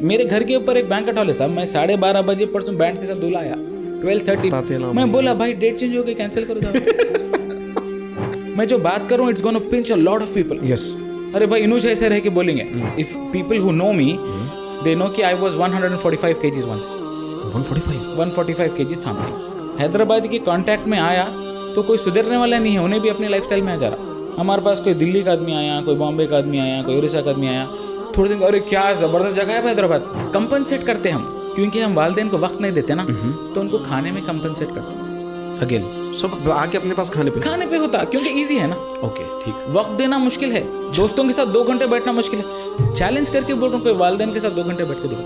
मेरे घर के ऊपर एक बैंकेट हॉल है साहब, मैं 12:30 बजे परसों बैंड के साथ दूल्हा आया 12:30, मैं बोला भाई डेट चेंज हो गई, कैंसिल करो मैं जो बात कर रहा हूँ it's gonna pinch a lot of people. Yes, अरे भाई इनुज ऐसे रह के बोलेंगे, if people who know me they know कि I was 145 kgs once. 145 kgs था मैं। हैदराबाद के कांटेक्ट में आया तो कोई सुधरने वाला नहीं है, उन्हें भी अपने लाइफस्टाइल में आ जा रहा। हमारे पास कोई दिल्ली का आदमी आया, कोई बॉम्बे का आदमी आया, कोई उड़ीसा का आदमी आया, थोड़े दिन अरे क्या ज़बरदस्त जगह है हैदराबाद। कंपनसेट करते हम, क्योंकि हम वालिदैन को वक्त नहीं देते ना, तो उनको खाने में कंपनसेट करते हैं। अगेन सब आके अपने पास खाने पे होता, क्योंकि ईजी है ना। ओके ठीक। वक्त देना मुश्किल है, दोस्तों के साथ 2 घंटे बैठना मुश्किल है। चैलेंज करके बोल रहा हूँ, कोई वालिदैन के साथ 2 घंटे बैठ के देखो,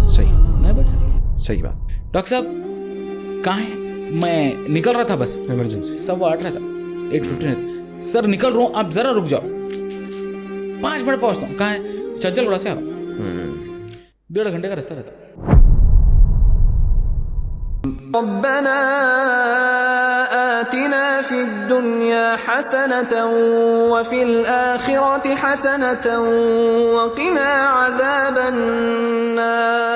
सही नहीं बैठ सकते। सही बात। डॉक्टर साहब कहाँ है? मैं निकल रहा था, बस इमरजेंसी 8:15 था, 8:15। सर निकल रहा हूँ, आप जरा रुक जाओ, 5 मिनट पहुँचता हूँ। कहाँ है? चंचल उड़ा से आओ। 1.5 घंटे का रास्ता रहता। रब्बना आतिना फिद दुनिया हसनतन व फिल आखिरति हसनतन व क़िना अज़ाबन नार।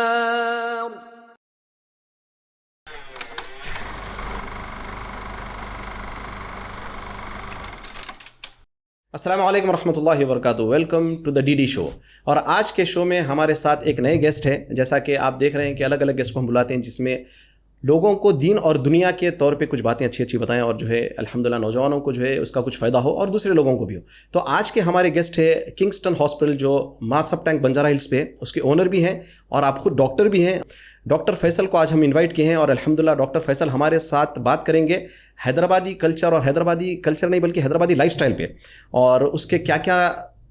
अस्सलाम वालेकुम रहमतुल्लाहि व बरकातुहू। Welcome to the DD show. और आज के शो में हमारे साथ एक नए गेस्ट है। जैसा कि आप देख रहे हैं कि अलग अलग गेस्ट को हम बुलाते हैं, जिसमें लोगों को दीन और दुनिया के तौर पे कुछ बातें अच्छी अच्छी बताएं, और जो है अल्हम्दुलिल्लाह नौजवानों को जो है उसका कुछ फ़ायदा हो और दूसरे लोगों को भी हो। तो आज के हमारे गेस्ट है किंगस्टन हॉस्पिटल, जो मासब टैंक बंजारा हिल्स पे, उसके ओनर भी हैं और आप खुद डॉक्टर भी हैं। डॉक्टर फैसल को आज हम इनवाइट किए हैं और अल्हम्दुलिल्लाह डॉक्टर फैसल हमारे साथ बात करेंगे हैदराबादी कल्चर, और हैदराबादी कल्चर नहीं बल्कि हैदराबादी लाइफस्टाइल पे, और उसके क्या क्या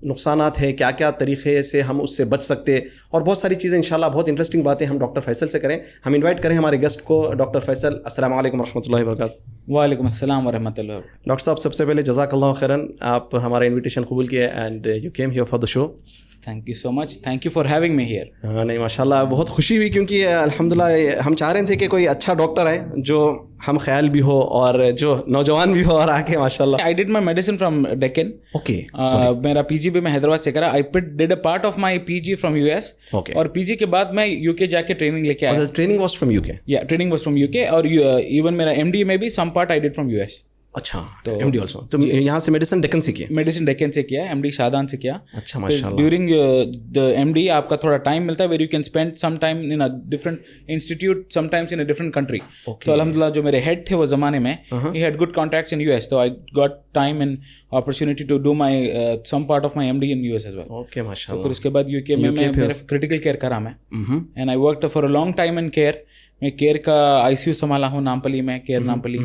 नुकसानात हैं, क्या क्या तरीक़े से हम उससे बच सकते, और बहुत सारी चीज़ें इंशाल्लाह बहुत इंटरेस्टिंग बातें हम डॉक्टर फैसल से करें। हम इनवाइट करें हमारे गेस्ट को, डॉक्टर फैसल। अस्सलाम वालेकुम रहमतुल्लाहि व बरकातुहू। वालेकुम अस्सलाम व रहमतुल्लाह। डॉक्टर साहब, सबसे पहले जज़ाकल्लाहु खैरन, आप हमारा इन्विटेशन कबूल किए and you came here for the show. Thank you so much, thank you for having me here. हाँ नहीं माशाल्लाह, बहुत खुशी हुई, क्योंकि अल्हम्दुलिल्लाह हम चाह रहे थे कि कोई अच्छा डॉक्टर आए जो हम ख्याल भी हो और जो नौजवान भी हो, और आके माशाल्लाह। I did my medicine from Deccan. Okay. मेरा पीजी भी मैं हैदराबाद से करा। I did a part of my PG from US. Okay. और पीजी के बाद मैं यूके जाके ट्रेनिंग लेके आया। Training was from UK? या ट्रेनिंग वाज फ्रॉम यूके, और इवन मेरा एमडी में भी some part I did from US. अच्छा, तो एमडी आल्सो। तो यहाँ से मेडिसिन डेक्कन से किया? मेडिसिन डेक्कन से किया, एमडी शादान से किया। अच्छा माशाल्लाह। ड्यूरिंग द एमडी आपका थोड़ा टाइम मिलता है, where you can spend some time in a different institute, sometimes in a different country. तो अल्हम्दुलिल्लाह जो मेरे हेड थे वो ज़माने में, he had good contacts in US, तो I got time and opportunity to do my some part of my MD in US as well. Okay माशाल्लाह। फिर उसके बाद यूके में मैं मेरा क्रिटिकल केयर करा मैं, and I worked for a long time in Care. मैं केयर का आईसीयू संभाला हूँ नामपली में, Care Nampally,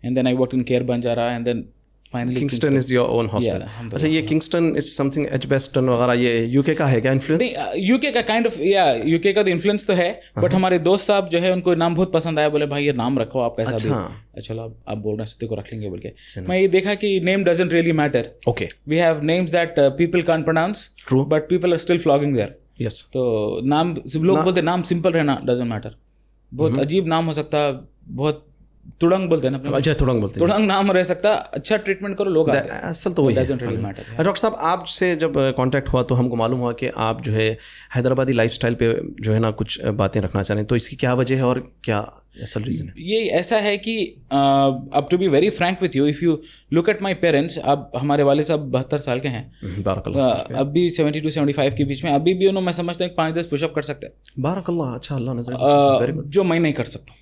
and then I worked in Care Banjara, and then finally Kingston is your own hospital. अच्छा, ये किंगस्टन इट्स समथिंग एजबेस्टन वगैरह, ये यूके का है क्या इन्फ्लुएंस? नहीं, यूके का काइंड ऑफ, या यूके का तो इन्फ्लुएंस तो है, बट हमारे दोस्त साहब जो है उनको नाम बहुत पसंद आया, बोले भाई ये नाम रखो आप कैसा भी। चलो आप बोल रहे हैं को रख लेंगे बोल के। मैं ये देखा कि name doesn't really matter. Okay, we have names that people can't pronounce, true, but people are still flogging there. Yes. तो नाम लोग बोलते नाम सिंपल रहना डजंट मैटर। बहुत अजीब नाम हो सकता, बहुत तुड़ंग बोलते हैं ना, अच्छा तुड़ंग बोलते हैं, तुड़ंग नाम रह सकता, अच्छा ट्रीटमेंट करो लोग आते हैं। असल तो वही है। डॉक्टर साहब, आपसे जब कांटेक्ट हुआ तो हमको मालूम हुआ कि आप जो है हैदराबादी लाइफस्टाइल पे जो है ना कुछ बातें रखना चाह रहे हैं, तो इसकी क्या वजह है और क्या असल रीज़न है? ये ऐसा है कि अब to be very frank with you, if you look at my parents, अब हमारे वाले साहब 72 साल के हैं, अभी 70 to 75 के बीच में, अभी भी उन्होंने मैं समझता हूँ 5-10 पुशअप कर सकते हैं। बारकल्लाह, अच्छा, अल्लाह नज़र, जो मैं नहीं कर सकता।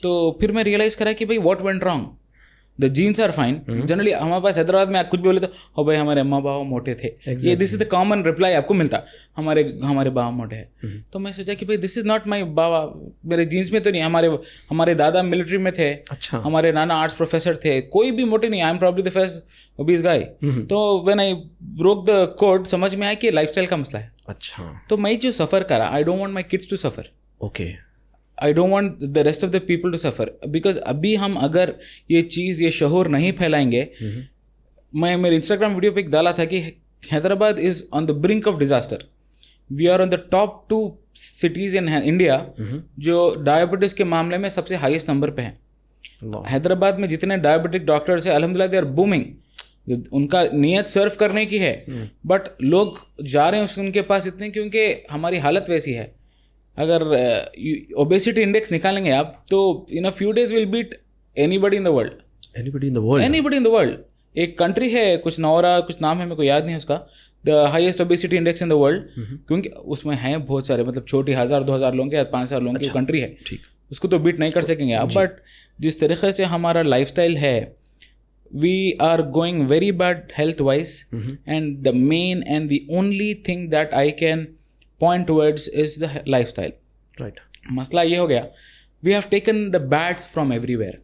तो फिर मैं रियलाइज़ करा कि भाई what went wrong, the genes are fine. Generally हमारे पास हैदराबाद में कुछ भी बोले तो हो भाई हमारे अम्मा बाबा मोटे थे, ये this is the common reply आपको मिलता, हमारे बाबा मोटे हैं। तो मैं सोचा कि भाई दिस इज नॉट माई बाबा, मेरे जीन्स में तो नहीं, हमारे दादा मिलिट्री में थे, अच्छा, हमारे नाना आर्ट्स प्रोफेसर थे, कोई भी मोटे नहीं, I am probably the first obese guy. तो when I broke the code समझ में आया कि लाइफस्टाइल का मसला है। अच्छा, तो मैं जो सफ़र करा, I don't want my kids to suffer. Okay, I don't want the rest of the people to suffer, because अभी हम अगर ये चीज़, ये शहूर नहीं फैलाएंगे। मैं मेरे इंस्टाग्राम वीडियो पे एक डाला था कि Hyderabad is on the brink of disaster. We are on the top 2 cities in India जो डायबिटीज़ के मामले में सबसे हाईएस्ट नंबर पे हैं। हैदराबाद में जितने डायबिटिक डॉक्टर्स हैं अल्हम्दुलिल्लाह दे आर बूमिंग। उनका नियत सर्व करने की है, बट लोग जा रहे हैं उनके पास इतने क्योंकि हमारी हालत वैसी है. अगर ओबेसिटी इंडेक्स निकालेंगे आप तो in a few days will beat anybody in the world. Anybody in the world. एक कंट्री है कुछ नौरा कुछ नाम है मेरे को याद नहीं उसका, the highest obesity index in the world, क्योंकि उसमें हैं बहुत सारे मतलब छोटी 1000-2000 लोगों के या 5000 लोगों की कंट्री है. ठीक. उसको तो बीट नहीं कर सकेंगे आप. बट जिस तरीके से हमारा लाइफस्टाइल है, we are going very bad health wise, and the main and the only thing that I can point towards is the lifestyle. Right. मसला ये हो गया, we have taken the bads from everywhere.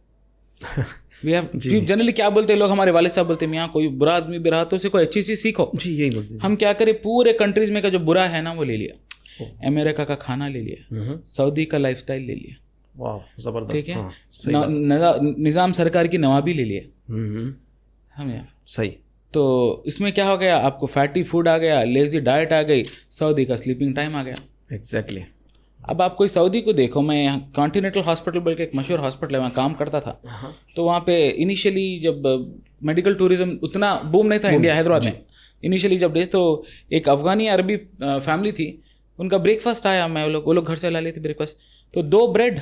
We have generally क्या बोलते हैं लोग, हमारे वाले साहब बोलते हैं यहाँ कोई बुरा आदमी भी रहा तो उसे कोई अच्छी चीज सीखो. जी यही बोलते हैं. हम क्या करें, पूरे कंट्रीज में का जो बुरा है ना वो ले लिया. अमेरिका का खाना ले लिया, सऊदी का लाइफस्टाइल ले लिया. वाह जबरदस्त. ठीक है. निजाम सरकार की नवाबी ले लिया हम यार. सही. तो इसमें क्या हो गया, आपको फैटी फूड आ गया, लेजी डाइट आ गई, सऊदी का स्लीपिंग टाइम आ गया. एग्जैक्टली. अब आप कोई सऊदी को देखो, मैं यहाँ कॉन्टिनेंटल हॉस्पिटल बल्कि एक मशहूर हॉस्पिटल है वहाँ काम करता था. तो वहाँ पे इनिशियली जब मेडिकल टूरिज्म उतना बूम नहीं था इंडिया हैदराबाद में, इनिशियली जब डेज तो एक अफगानी अरबी फैमिली थी, उनका ब्रेकफास्ट आया, मैं वो लोग घर से ला लेते ब्रेकफास्ट. तो 2 ब्रेड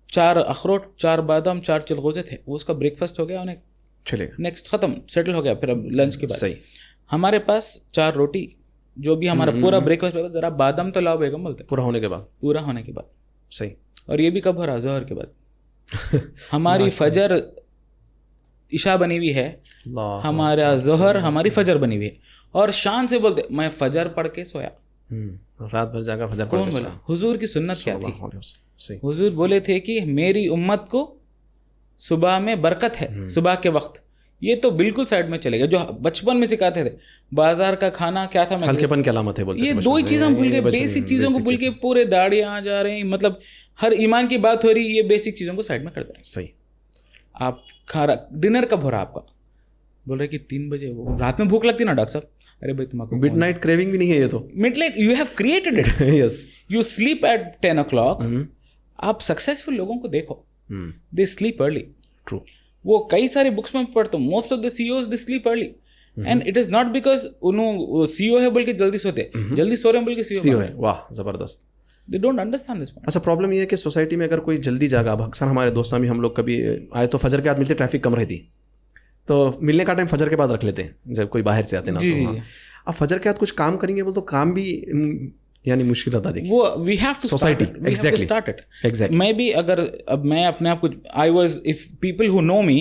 4 अखरोट 4 बादाम 4 चिलगोजे थे, वो उसका ब्रेकफास्ट हो गया. उन्हें चलेगा, नेक्स्ट ख़त्म सेटल हो गया. फिर अब लंच के बाद सही. हमारे पास 4 रोटी, जो भी हमारा पूरा ब्रेकफास्ट होगा, जरा बादाम तो लाओ बेगम बोलते, पूरा होने के बाद. सही. और ये भी कब हो रहा, जोहर के बाद. हमारी फजर इशा बनी हुई है, हमारा जोहर हमारी फजर बनी हुई है, और शान से बोलते मैं फजर पढ़ के सोया. रात भर जागा फजर पढ़ के सोया. हुजूर की सुन्नत क्या थी? सही. हुजूर बोले थे कि मेरी उम्मत को सुबह में बरकत है, सुबह के वक्त. ये तो बिल्कुल साइड में चलेगा. जो बचपन में सिखाते थे, बाजार का खाना क्या था, हल्केपन की अलामत है बोलते. ये 2 ही चीज़ हम भूल गए, बेसिक चीज़ों को भूल के पूरे दाढ़ियाँ आ जा रहे हैं. मतलब हर ईमान की बात हो रही है, ये बेसिक चीज़ों को साइड में कर दे रहे हैं. सही. आप डिनर कब हो रहा आपका? बोल रहे कि 3 बजे. वो रात में भूख लगती ना डॉक्टर साहब? अरे भाई तुम्हारा मिडनाइट क्रेविंग भी नहीं है ये तो. Midnight you have created it. Yes. You sleep at 10 o'clock. आप सक्सेसफुल लोगों को देखो, दे स्लीप अर्ली. ट्रू. वो कई सारी बुक्स में पढ़ता हूँ, most of the CEOs they sleep early, and it is not because उन्होंने CEO है बोल के जल्दी सोते, जल्दी सो रहे हैं बोल के CEO है. वाह जबरदस्त. They don't understand this point. अच्छा, प्रॉब्लम ये है कि सोसाइटी में अगर कोई जल्दी जागा, अब अक्सर हमारे दोस्त में हम लोग कभी आए तो फजर के बाद मिलते, ट्रैफिक कम रहती तो मिलने का टाइम फजर के बाद रख लेते हैं जब कोई बाहर से आते ना. जी. अब फजर के बाद कुछ काम करेंगे बोल तो काम भी यानी मुश्किल होता. देखिए वो we have to society. Exactly. Start it. Exactly. मैं भी अगर अब मैं अपने आप को, I was, if people who know me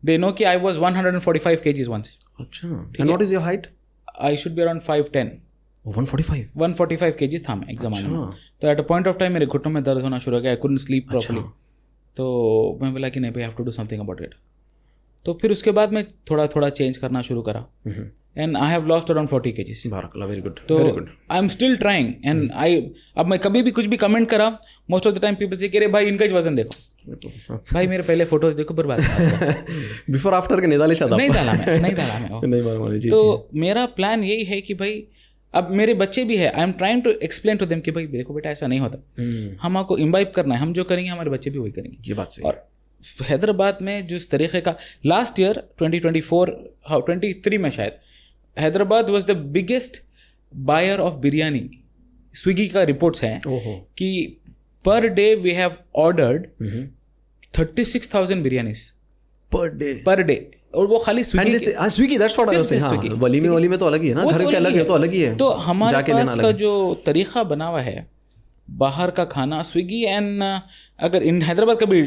they know कि आई वाज 145 kgs once. अच्छा. And what is your height? I should be around 5'10". 145 kgs था मैं एक ज़माने में. तो at a point of time मेरे घुटनों में दर्द होना शुरू हो गया, आई कुडंट स्लीप प्रॉपर्ली. तो मैं बोला कि नहीं भाई, have to do something about it. तो फिर उसके बाद मैं थोड़ा थोड़ा चेंज करना शुरू करा, and I have lost around 40 kgs. Very good. तो I am still trying, and अब मैं कभी भी कुछ भी कमेंट करा, most of the time people से कि अरे भाई इनका ही वजन देखो, भाई मेरे पहले फोटोज देखो, बर्बाद. बिफोर आफ्टर के नहीं डाला शायद. नहीं डाला मैं. तो मेरा प्लान यही है कि भाई अब मेरे बच्चे भी है, I am trying to explain to them कि भाई देखो बेटा ऐसा नहीं होता, हमको इम्बाइब करना है, हम जो करेंगे हमारे बच्चे भी वही करेंगे. ये बात सही. और हैदराबाद में जिस तरीके का लास्ट ईयर 2023 में शायद Hyderabad was the biggest buyer of biryani. Swiggy का रिपोर्ट्स हैं कि per day we have ordered 36,000 biryanis per day. और वो खाली Swiggy. That's what I was saying. वली में तो अलग ही है ना, घर के अलग है तो अलग ही है. तो हमारे पास का जो तरीका बना हुआ है बाहर का खाना, स्विगी एंड अगर इन हैदराबाद का भी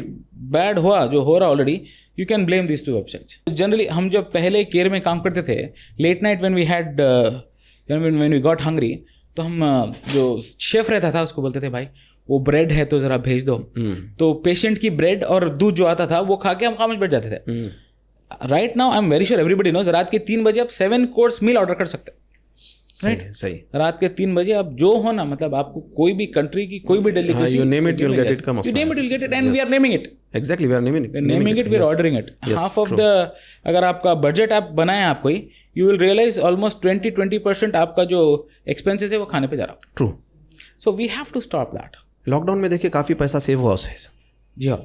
बैड हुआ जो हो रहा already, you can blame this 2 websites. Generally हम जब पहले केयर में काम करते थे, late night when we had when we got hungry, तो हम जो शेफ रहता था उसको बोलते थे भाई वो ब्रेड है तो ज़रा भेज दो. तो पेशेंट की ब्रेड और दूध जो आता था वो खा के हम खामोश बैठ जाते थे. Right now I am very sure everybody knows, रात के 3 बजे आप 7 कोर्स मील ऑर्डर कर सकते हैं. सही. रात के 3 बजे आप जो हो ना, मतलब आपको कोई भी कंट्री की कोई भी delicacy, you name it, you'll get it. You name it, you'll get it, and we are naming it. Exactly, we are naming it. We're naming it, we are ordering it. Half of the, अगर आपका budget आप बनाए आप कोई, you will realize almost 20% आपका जो expenses है वो खाने पे जा रहा. True. So we have to stop that. Lockdown में देखिए काफ़ी पैसा सेव हुआ उससे. जी हाँ.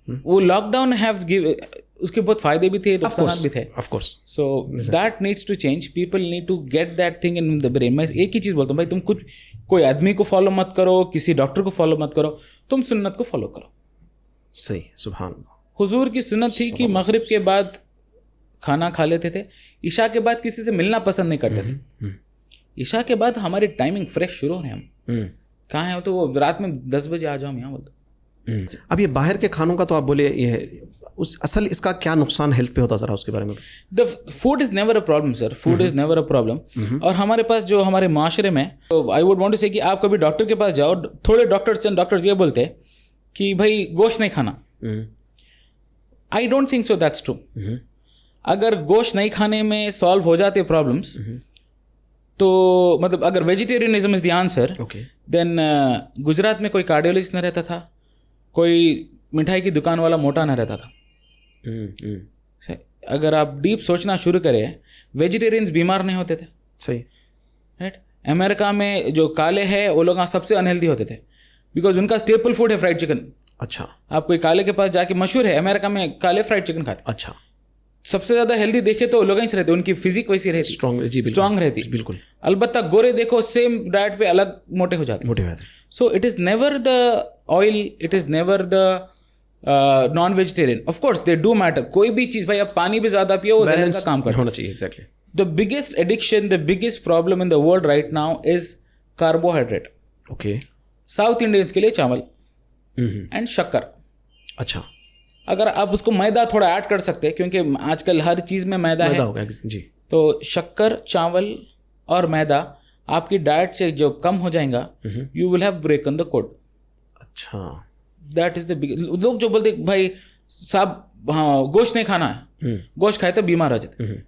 वो लॉकडाउन हैव गिव, उसके बहुत फायदे भी थे, नुकसान भी थे. Of course. So that needs to change. People need to get that thing in the brain. मैं एक ही चीज़ बोलता हूँ भाई, तुम कुछ कोई आदमी को फॉलो मत करो, किसी डॉक्टर को फॉलो मत करो, तुम सुन्नत को फॉलो करो. सही. सुभान अल्लाह. हुजूर की सुन्नत थी कि मगरिब के बाद खाना खा लेते थे, इशा के बाद किसी से मिलना पसंद नहीं करते थे. इशा के बाद हमारी टाइमिंग फ्रेश शुरू हो रहे हैं. हम कहाँ हैं? तो वो रात में 10 बजे आ जाओ हम यहाँ बोलते. अब ये बाहर के खानों का तो आप बोले ये उस असल इसका क्या नुकसान हेल्थ पे होता, ज़रा उसके बारे में. The food is never a problem sir. Food is never a problem. और हमारे पास जो हमारे माशरे में, तो आई वुड वांट टू से कि आप कभी डॉक्टर के पास जाओ, थोड़े डॉक्टर्स ये बोलते हैं कि भाई गोश्त नहीं खाना. I don't think so that's true. अगर गोश्त नहीं खाने में सॉल्व हो जाते प्रॉब्लम्स, तो मतलब अगर vegetarianism is the answer, then Gujarat में कोई कार्डियोलॉजिस्ट न रहता था, कोई मिठाई की दुकान वाला मोटा ना रहता था. अगर आप डीप सोचना शुरू करें, वेजिटेरियंस बीमार नहीं होते थे. सही. राइट. अमेरिका में जो काले हैं वो लोग सबसे अनहेल्दी होते थे, बिकॉज उनका स्टेपल फूड है फ्राइड चिकन. अच्छा. आप कोई काले के पास जाके, मशहूर है अमेरिका में काले फ्राइड चिकन खाते. अच्छा. सबसे ज़्यादा हेल्दी देखे तो लोग ही रहते, उनकी फिजिक वैसी रहती, स्ट्रांग रहती. बिल्कुल. अलबत्ता गोरे देखो सेम डाइट पे अलग मोटे हो जाते. So it is never the oil, it is never the non vegetarian. Of course they do matter. कोई भी चीज़ भाई, आप पानी भी ज़्यादा पियो, वो जहर का काम करता होना चाहिए. Exactly. The biggest addiction, the biggest problem in the world right now is carbohydrate. Okay. South Indians के लिए चावल एंड शक्कर. अच्छा. अगर आप उसको मैदा थोड़ा ऐड कर सकते हैं, क्योंकि आजकल हर चीज़ में मैदा है, होगा जी. तो शक्कर, चावल और मैदा आपकी डाइट से जो कम हो जाएगा, you will have broken the code. अच्छा. That is the big. लोग जो बोलते भाई साहब हाँ गोश्त नहीं खाना है, गोश्त खाए तो बीमार हो जाते.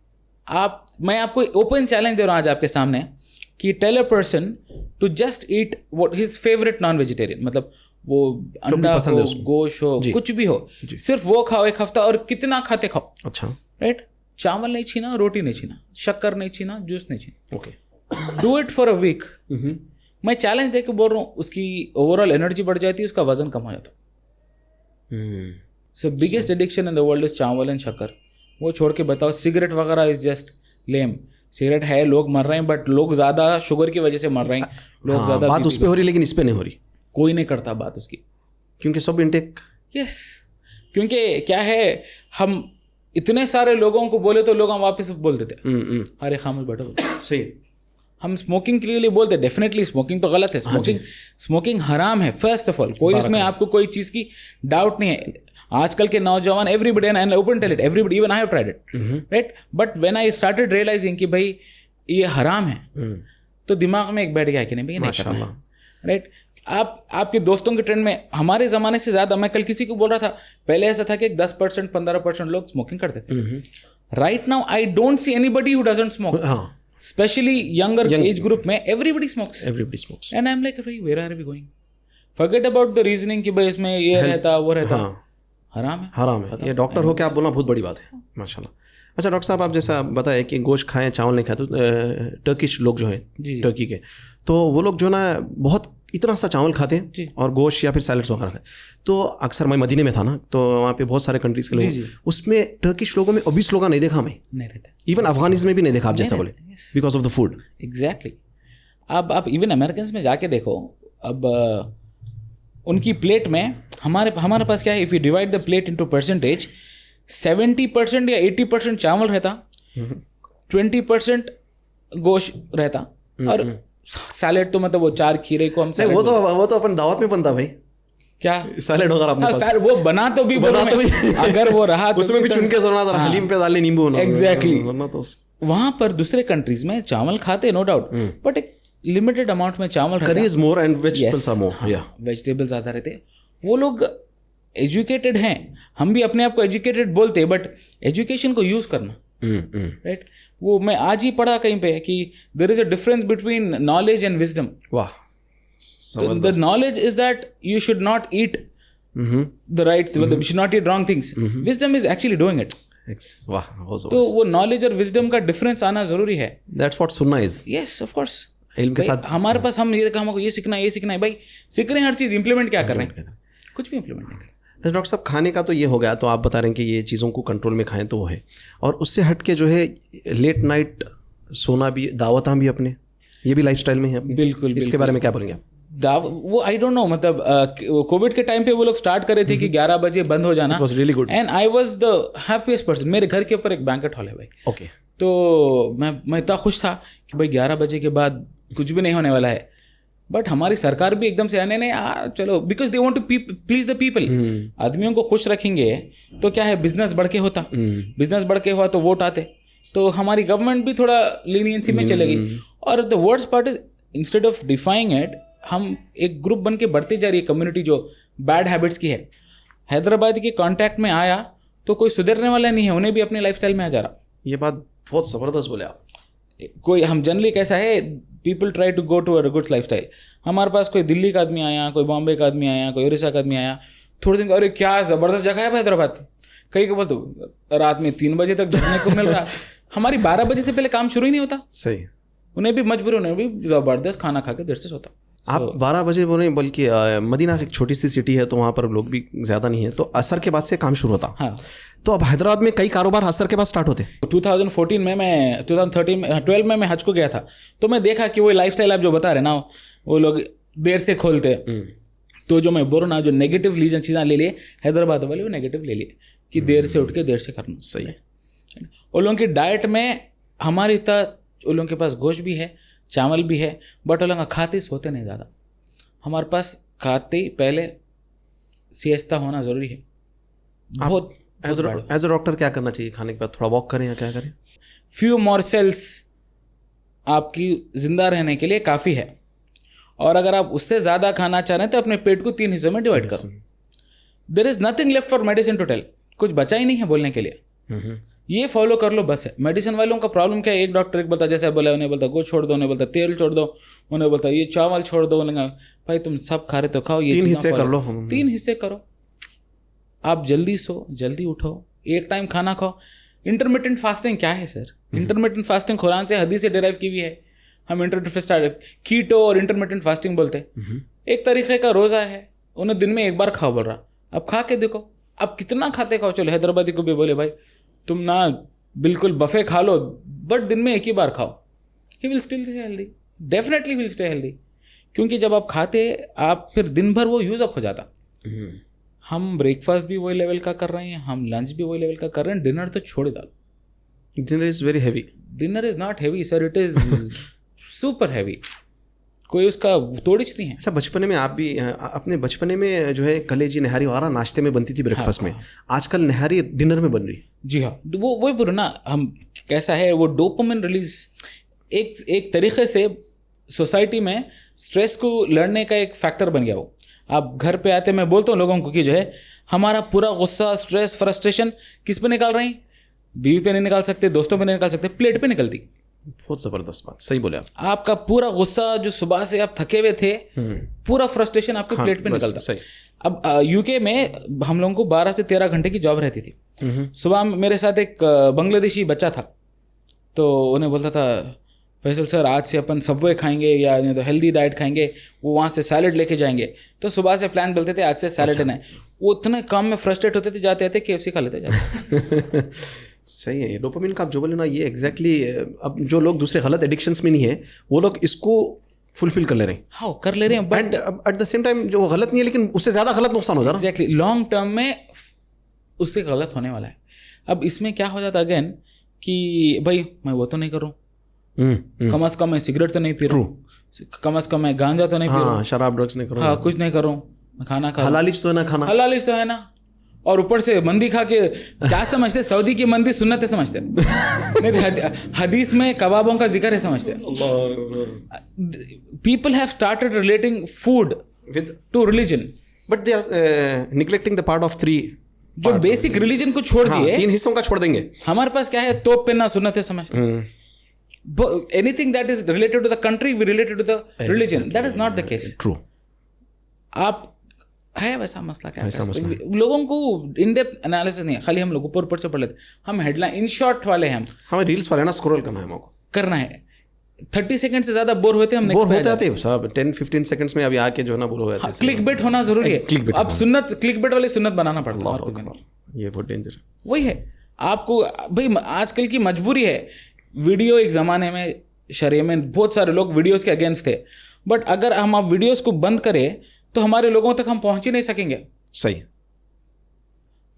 मैं आपको ओपन चैलेंज दे रहा हूँ आज आपके सामने कि tell a person to just eat what his favourite non vegetarian, मतलब वो अंडा हो, गोश्त हो, कुछ भी हो, सिर्फ वो खाओ एक हफ्ता, और कितना खाते खाओ. अच्छा. राइट. चावल नहीं छीना, रोटी नहीं छीना, शक्कर नहीं छीना, जूस नहीं छीना. Okay. Do it for a week. मैं चैलेंज दे के बोल रहा हूँ, उसकी ओवरऑल एनर्जी बढ़ जाती है, उसका वजन कम हो जाता है. So biggest addiction in the world is chawal and shakkar. वो छोड़ के बताओ, सिगरेट वगैरह इज जस्ट लेम. सिगरेट है, लोग मर रहे हैं, बट लोग ज़्यादा शुगर की वजह से मर रहे हैं. लोग ज़्यादा बात उस पर हो रही, लेकिन इस पर नहीं हो रही. कोई नहीं करता बात उसकी, क्योंकि सब इंटेक. यस. क्योंकि क्या है, हम इतने सारे लोगों को बोले तो लोग हम वापस बोल देते, अरे खामोश बैठो. सही. हम स्मोकिंग के लिए बोलते, डेफिनेटली स्मोकिंग तो गलत है. स्मोकिंग हराम है फर्स्ट ऑफ ऑल. कोई इसमें आपको कोई चीज़ की डाउट नहीं है. आजकल के नौजवान, everybody, and I open tell it, everybody, even I have tried it, right. But when I started realising कि भाई ये हराम है, तो दिमाग में एक बैठ गया कि नहीं भाई नहीं करना है. राइट. आपके दोस्तों के ट्रेंड में हमारे ज़माने से ज़्यादा, मैं कल किसी को बोल रहा था, पहले ऐसा था कि 10% 15% लोग स्मोकिंग करते थे. Right now I don't see anybody who doesn't smoke. Especially younger age group में everybody smokes. And I am like भाई where are we going? Forget about the reasoning कि भाई इसमें ये रहता वो रहता. हराम है. हराम है. ये डॉक्टर हो के आप बोलना बहुत बड़ी बात है. माशाल्लाह. अच्छा डॉक्टर साहब, आप जैसा बताया कि गोश्त खाएं चावल नहीं खाए, तो टर्किश लोग जो हैं टर्की के, तो वो लोग जो ना बहुत इतना सा चावल खाते हैं और गोश्त या फिर सैलड्स वगैरह खाते. तो अक्सर मैं मदीने में था ना, तो वहाँ पे बहुत सारे कंट्रीज के लोग, उसमें टर्किश लोगों में ओबीस लोग नहीं देखा मैं. नहीं रहते. इवन अफगानिस्तान में भी नहीं देखा आप जैसा बोले, because of the food. Exactly. अब आप इवन अमेरिकन में जाके देखो, अब उनकी प्लेट में हमारे पास क्या है, if you divide the plate into percentage, 70% या 80% चावल रहता, 20% गोश्त रहता, और सैलेड तो मतलब वो 4 खीरे को हम वो तो अपन दावत में बनता भाई. क्या सैलेड वगैरह अपने पास वो बना तो भी अगर वो रहा तो उसमें भी चुन के सोना था, हलीम पे डालने नींबू होना. एग्जैक्टली. वहां पर दूसरे कंट्रीज में चावल खाते, नो डाउट, बट एक लिमिटेड अमाउंट में चावल रहता. Curry is more and vegetables are more. Vegetables ज़्यादा रहते. वो लोग एजुकेटेड हैं, हम भी अपने आप को एजुकेटेड बोलते हैं, बट एजुकेशन को यूज़ करना. राइट. वो मैं आज ही पढ़ा कहीं पे कि there is a difference between knowledge and wisdom. वाह. The knowledge is that you should not eat the right, you should not eat wrong things. Wisdom is actually doing it. वाह. तो वो नॉलेज और विजडम का difference आना जरूरी है. That's what सुन्ना is. Yes, of course. इल्म के साथ हमारे पास हम ये हमको ये सीखना है भाई, सीख रहे हैं हर चीज़, इंप्लीमेंट क्या कर रहे हैं? कुछ भी इंप्लीमेंट नहीं कर. डॉक्टर साहब, खाने का तो ये हो गया, तो आप बता रहे हैं कि ये चीज़ों को कंट्रोल में खाएं तो वो है, और उससे हट के जो है लेट नाइट सोना भी, दावतां भी अपने, ये भी लाइफस्टाइल में है अपनी। बिल्कुल, इसके बारे में क्या बोलेंगे आप? वो आई डोंट नो, मतलब कोविड के टाइम पे वो लोग स्टार्ट करे थे कि 11 बजे बंद हो जाना। It was really good. And I was the happiest person. मेरे घर के ऊपर एक बैंकेट हॉल है भाई, ओके। तो मैं इतना खुश था कि भाई 11 बजे के बाद कुछ भी नहीं होने वाला है। बट हमारी सरकार भी एकदम से नहीं चलो, because they want to please the people. आदमियों को खुश रखेंगे तो क्या है, बिजनेस बढ़ के होता, बिजनेस बढ़ के हुआ तो वोट आते, तो हमारी गवर्नमेंट भी थोड़ा लीनियंसी में चलेगी। और the worst part is, instead of defying it, हम एक ग्रुप बन के बढ़ते जा रही है कम्युनिटी जो बैड हैबिट्स की है। हैदराबाद के कांटेक्ट में आया तो कोई सुधरने वाला नहीं है, उन्हें भी अपने लाइफस्टाइल में आ जा रहा। ये बात बहुत ज़बरदस्त बोले आप। कोई हम जनरली कैसा है, people try to go to a good lifestyle. हमारे पास कोई दिल्ली का आदमी आया, कोई बॉम्बे का आदमी आया, कोई उड़ीसा का आदमी आया, थोड़े दिन अरे क्या ज़बरदस्त जगह है हैदराबाद, कहीं को बोल तो रात में 3 बजे तक झरने को मिल रहा। हमारी 12 बजे से पहले काम शुरू ही नहीं होता। सही। उन्हें भी मजबूर, उन्हें भी ज़बरदस्त खाना खा के देर से सोता। आप 12 बजे बोले, बल्कि मदीना एक छोटी सी सिटी है तो वहाँ पर लोग भी ज़्यादा नहीं है, तो असर के बाद से काम शुरू होता। हाँ, तो अब हैदराबाद में कई कारोबार असर के बाद स्टार्ट होते। 2014 में मैं 2013 में 12 में मैं हज को गया था, तो मैं देखा कि वो लाइफस्टाइल आप जो बता रहे ना, वो लोग देर से खोलते। तो जो मैं बोल रहा हूँ ना, जो नेगेटिव लीजन चीज़ें ले लिए हैदराबाद वाले, वो नेगेटिव ले लिए कि देर से उठ के देर से करना। सही। उन लोगों की डाइट में हमारी उन लोगों के पास गोश्त भी है, चावल भी है, बट वो लोग खाते सोते नहीं ज़्यादा। हमारे पास खाते ही पहले सिएस्ता होना ज़रूरी है। बहुत एज अ डॉक्टर क्या करना चाहिए खाने के बाद? थोड़ा वॉक करें या क्या करें? फ्यू मॉर्सेल्स आपकी ज़िंदा रहने के लिए काफ़ी है, और अगर आप उससे ज़्यादा खाना चाह रहे हैं तो अपने पेट को 3 हिस्सों में डिवाइड करो। There is nothing left for medicine to tell, कुछ बचा ही नहीं है बोलने के लिए। ये फॉलो कर लो बस है। मेडिसिन वालों का प्रॉब्लम क्या है, एक डॉक्टर एक बोलता, जैसे बोला, उन्हें बोलता गोश्त छोड़ दो, उन्हें बोलता तेल छोड़ दो, उन्हें बोलता ये चावल छोड़ दो, उन्हें भाई तुम सब खा रहे तो खाओ, ये 3 हिस्से कर लो। 3 हिस्से करो। आप जल्दी सो, जल्दी उठो, एक टाइम खाना खाओ। इंटरमिटेंट फास्टिंग क्या है सर? इंटरमिटेंट फास्टिंग कुरान से, हदीस से डिराइव की हुई है। हम इंटरमिटेंट कीटो और इंटरमिटेंट फास्टिंग बोलते हैं। एक तरीके का रोज़ा है, उन्हें दिन में एक बार खाओ बोल रहा, अब खा के देखो अब कितना खाते खाओ। चलो हैदराबादी को भी बोले भाई तुम ना बिल्कुल बफे खा लो, बट दिन में एक ही बार खाओ, he will still stay healthy, definitely will stay healthy. क्योंकि जब आप खाते, आप फिर दिन भर वो यूज़ अप हो जाता। हम ब्रेकफास्ट भी वही लेवल का कर रहे हैं, हम लंच भी वही लेवल का कर रहे हैं, डिनर तो छोड़ डालो। Dinner is very heavy. Dinner is not heavy sir, it is super heavy, कोई उसका तोड़िच नहीं है। अच्छा, बचपने में आप भी अपने बचपने में जो है कलेजी नहारी वगैरह नाश्ते में बनती थी ब्रेकफास्ट में, आजकल नहारी डिनर में बन रही। जी हाँ, वो वही बोलो ना, हम कैसा है वो डोपामिन रिलीज एक तरीके से सोसाइटी में स्ट्रेस को लड़ने का एक फैक्टर बन गया। वो आप घर पे आते, मैं बोलता हूँ लोगों को कि जो है हमारा पूरा गुस्सा, स्ट्रेस, फ्रस्ट्रेशन किस पे निकाल रहे हैं? बीवी पे नहीं निकाल सकते, दोस्तों पे नहीं निकाल सकते, प्लेट पे निकलती। बहुत ज़बरदस्त बात, सही बोले आप। आपका पूरा गुस्सा जो सुबह से आप थके हुए थे, पूरा फ्रस्ट्रेशन आपके प्लेट पे निकलता। सही। अब यूके में हम लोगों को 12 से 13 घंटे की जॉब रहती थी। सुबह मेरे साथ एक बांग्लादेशी बच्चा था, तो उन्हें बोलता था फैसल सर आज से अपन सबवे खाएंगे या तो हेल्दी डाइट खाएंगे, वो वहाँ से सैलड लेके जाएंगे। तो सुबह से प्लान बोलते थे आज से सैलड लेना है। वो इतने काम में फ्रस्ट्रेट होते थे, जाते आते KFC खा लेते जाते। सही है। ये डोपामिन का आप जो बोले ना, ये एग्जैक्टली अब जो लोग दूसरे गलत एडिक्शंस में नहीं है वो लोग इसको फुलफिल कर ले रहे हैं। हाँ कर ले रहे हैं, but at the same time जो गलत नहीं है लेकिन उससे ज़्यादा गलत नुकसान हो जा रहा है। एग्जैक्टली, लॉन्ग टर्म में उससे गलत होने वाला है। अब इसमें क्या हो जाता अगेन कि भाई मैं वो तो नहीं कर रहा हूँ, कम अज़ कम मैं सिगरेट तो नहीं पी रहा हूँ, कम अज़ कम मैं गांजा तो नहीं पी रहा हूँ, शराब ड्रग्स नहीं कर रहा हूँ, हाँ कुछ नहीं कर रहा हूँ, मैं खाना खा, हलालिश तो है ना खाना, हलालिश तो है ना, और ऊपर से मंदी खा के क्या समझते, सऊदी की मंदी सुन्नत है समझते, नहीं हदीस में कबाबों का जिक्र है समझते। People have started relating food with to religion, but they are neglecting the part of 3 जो बेसिक रिलीजन को छोड़ दिए। 3 हिस्सों का छोड़ देंगे। हमारे पास क्या है, तोप पहनना सुन्नत है समझते। Anything that is related to the country we related to the religion, that is not the case. True. आप है वैसा मसला क्या है, लोगों को इन डेप्थ एनालिसिस नहीं है, खाली हम लोग ऊपर ऊपर से पढ़ लेते, हम हेडलाइन इन शॉर्ट वाले हैं, हमें रील्स वाले ना स्क्रॉल करना है, हमको करना है। 30 सेकंड से ज्यादा बोर होते हम बोर नेक्स्ट होते थे सब 10-15 सेकंड्स में अभी आके जो है ना बोर हो जाते हैं। क्लिक बेट होना जरूरी है। clickbait अब सुन्नत क्लिक बेट वाली सुन्नत बनाना पड़ता है और कुछ नहीं। ये बहुत डेंजर। वही है आपको भाई, आजकल की मजबूरी है। वीडियो एक ज़माने में शरिया में बहुत सारे लोग वीडियोस के अगेंस्ट थे, बट अगर हम आप वीडियोस को बंद करें तो हमारे लोगों तक हम पहुंच ही नहीं सकेंगे। सही।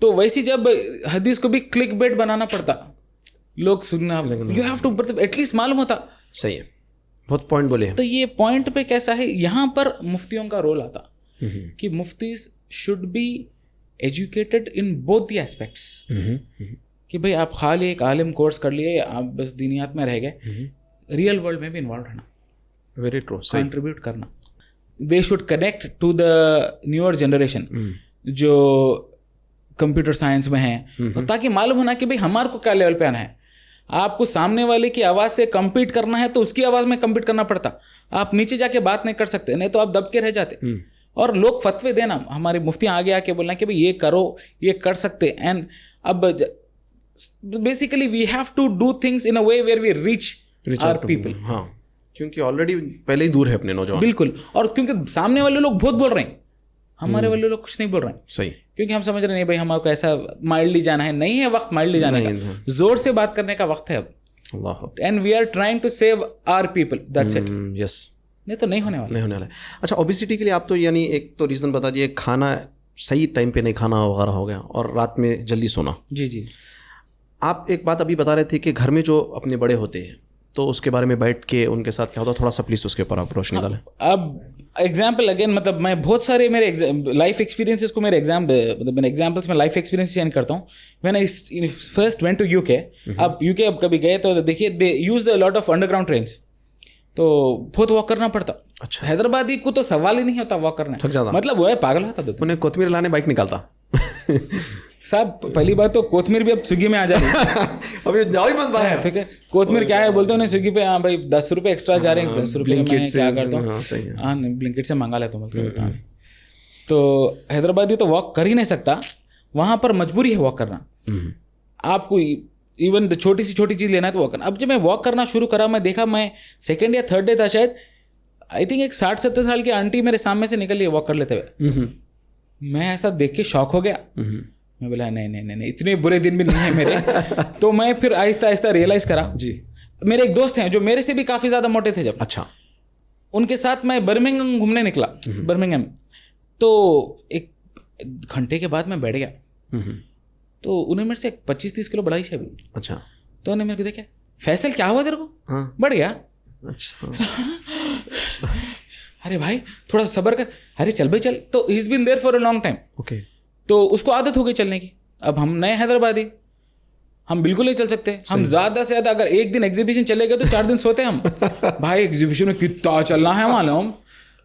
तो वैसी जब हदीस को भी क्लिक बेट बनाना पड़ता, लोग सुनना, यू हैव टू, मतलब एटलीस्ट मालूम होता। सही है, बहुत पॉइंट बोले हैं। तो ये पॉइंट पे कैसा है, यहाँ पर मुफ्तियों का रोल आता कि मुफ्तीज should be educated in both the aspects. कि भाई आप खाली एक आलिम कोर्स कर लिए, आप बस दीनियात में रह गए, रियल वर्ल्ड में भी इन्वॉल्व रहना, वेरी ट्रू, कंट्रीब्यूट करना। They should connect to the newer generation जो कंप्यूटर साइंस में है, ताकि मालूम होना कि भाई हमारे को क्या लेवल पे आना है। आपको सामने वाले की आवाज़ से कम्पीट करना है तो उसकी आवाज़ में कम्पीट करना पड़ता, आप नीचे जाके बात नहीं कर सकते, नहीं तो आप दब के रह जाते। और लोग फतवे देना, हमारे मुफ्ती आगे आके बोलना कि भाई ये करो, ये कर सकते। एंड अब basically we have to do things in a way where we reach our people. हाँ, क्योंकि ऑलरेडी पहले ही दूर है अपने नौजवान। बिल्कुल, और क्योंकि सामने वाले लोग बहुत बोल रहे हैं, हमारे वाले लोग कुछ नहीं बोल रहे हैं। सही। क्योंकि हम समझ रहे नहीं भाई हमारे को ऐसा माइल्डली जाना है, नहीं है वक्त माइल्डली जाने का, जोर से बात करने का वक्त है अब। Allah. And we are trying to save our people, that's it. Yes, नहीं तो नहीं होने वाला, नहीं होने वाला है। अच्छा, ओबेसिटी के लिए आप तो यानी एक तो रीज़न बता दिए, खाना सही टाइम पे नहीं खाना वगैरह हो गया, और रात में जल्दी सोना। जी जी। आप एक बात अभी बता रहे थे कि घर में जो अपने बड़े होते हैं तो उसके बारे में बैठ के उनके साथ क्या होता है, थोड़ा सा प्लीज़ उसके ऊपर आप रोशनी डालें। अब एग्जाम्पल अगेन, मतलब मैं बहुत सारे मेरे लाइफ एक्सपीरियंसेस को मेरे मैंने एग्जाम्पल्स में लाइफ एक्सपीरियंस चेंज करता हूँ। मैंने फर्स्ट वेंट टू यूके। अब यूके अब कभी गए तो देखिए they use the lot of underground trains, तो बहुत वॉक करना पड़ता। अच्छा। हैदराबादी को तो सवाल ही नहीं होता वॉक करना, थक जाता, मतलब वो है पागल होता। तो उन्हें कोतमीर लाने बाइक निकालता। साहब पहली बात तो कोतमीर भी अब स्विगी में आ जा रही है। अभी जाओ ही मत बाहर। ठीक है, कोतमीर क्या है बोलते हैं स्विगी पे, हाँ भाई 10 रुपये एक्स्ट्रा जा रहे हैं, 10 रुपये मैं क्या करता हूँ, हाँ ब्लिंकिट से मंगा लेता हूँ। तो हैदराबादी तो वॉक कर ही नहीं सकता, वहाँ पर मजबूरी है वॉक करना। आपको इवन छोटी सी छोटी चीज़ लेना है तो वॉक करना। अब जब मैं वॉक करना शुरू करा, मैं देखा, मैं सेकेंड या थर्ड डे था शायद, आई थिंक एक 60-70 साल की आंटी मेरे सामने से निकल रही है वॉक कर लेते हुए। मैं ऐसा देख के शॉक हो गया। मैं बोला नहीं इतने बुरे दिन भी नहीं है मेरे। तो मैं फिर आहिस्ता आहिस्ता रियलाइज करा। जी, मेरे एक दोस्त हैं जो मेरे से भी काफ़ी ज़्यादा मोटे थे जब। अच्छा। उनके साथ मैं बर्मिंघम घूमने निकला, बर्मिंघम। तो एक घंटे के बाद मैं बैठ गया, तो उन्हें मेरे से 25-30 किलो बढ़ाई है अभी। अच्छा। तो उन्हें मेरे को देखा, फैसल क्या हुआ तेरे को? हाँ। बढ़ गया। अच्छा। अरे भाई थोड़ा सब्र कर, अरे चल भाई चल। तो he is been there for a long time. Okay. तो उसको आदत हो गई चलने की। अब हम नए हैदराबादी, हम बिल्कुल नहीं चल सकते। हम ज़्यादा से ज़्यादा अगर एक दिन एग्जीबिशन चले गए तो 4 दिन सोते हम। भाई एग्जीबिशन में कितना चलना है मालूम,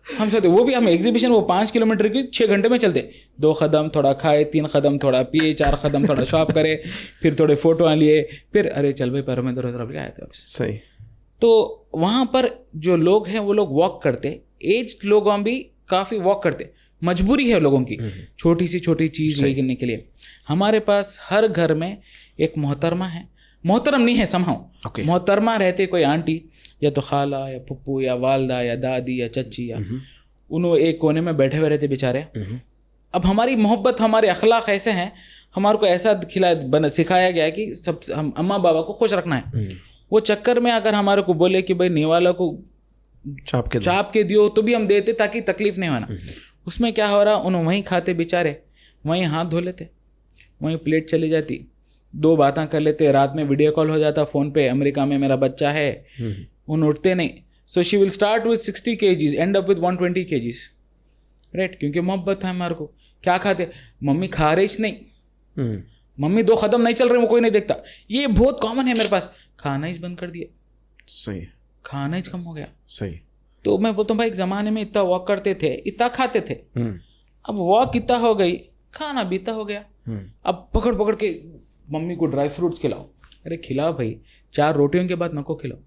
हम सोते। वो भी हम एग्जीबिशन वो 5 किलोमीटर की 6 घंटे में चलते। 2 कदम थोड़ा खाए, 3 कदम थोड़ा पिए, 4 कदम थोड़ा शॉप करे, फिर थोड़े फोटो लिए, फिर अरे चल भाई पैरों में दर्द हो रहा है। सही। तो वहाँ पर जो लोग हैं वो लोग वॉक करते, एज्ड लोग भी काफ़ी वॉक करते। मजबूरी है लोगों की छोटी सी छोटी चीज़ लेने के लिए। हमारे पास हर घर में एक मोहतरमा है, मोहतरम नहीं है समहाउ, मोहतरमा रहते, कोई आंटी या तो खाला या पप्पू या वालदा या दादी या चच्ची, या उन्होंने एक कोने में बैठे हुए रहते बेचारे। अब हमारी मोहब्बत, हमारे अखलाक ऐसे हैं, हमारे को ऐसा सिखाया गया है कि सब हम अम्मा बाबा को खुश रखना है। वो चक्कर में अगर हमारे को बोले कि भाई निवाला को चाप के दियो तो भी हम देते ताकि तकलीफ नहीं होना। उसमें क्या हो रहा, उन्होंने वहीं खाते बेचारे, वहीं हाथ धो लेते, वहीं प्लेट चली जाती, 2 बातें कर लेते, रात में वीडियो कॉल हो जाता फ़ोन पे, अमेरिका में मेरा बच्चा है, उन उठते नहीं। So she will start with 60 kgs, and up with 120 kgs, right? क्योंकि मोहब्बत है हमारे को। क्या खाते, मम्मी खा रही नहीं, मम्मी 2 कदम नहीं चल रहे, वो कोई नहीं देखता। ये बहुत कॉमन है मेरे पास। खाना ही बंद कर दिया, सही, खाना ही कम हो गया। सही। तो मैं बोलता हूँ भाई एक ज़माने में इतना वॉक करते थे, इतना खाते थे, अब वॉक इतना हो गई, खाना भी इतना हो गया। अब पकड़ पकड़ के मम्मी को ड्राई फ्रूट्स खिलाओ। अरे खिलाओ भाई, 4 रोटियों के बाद नको खिलाओ।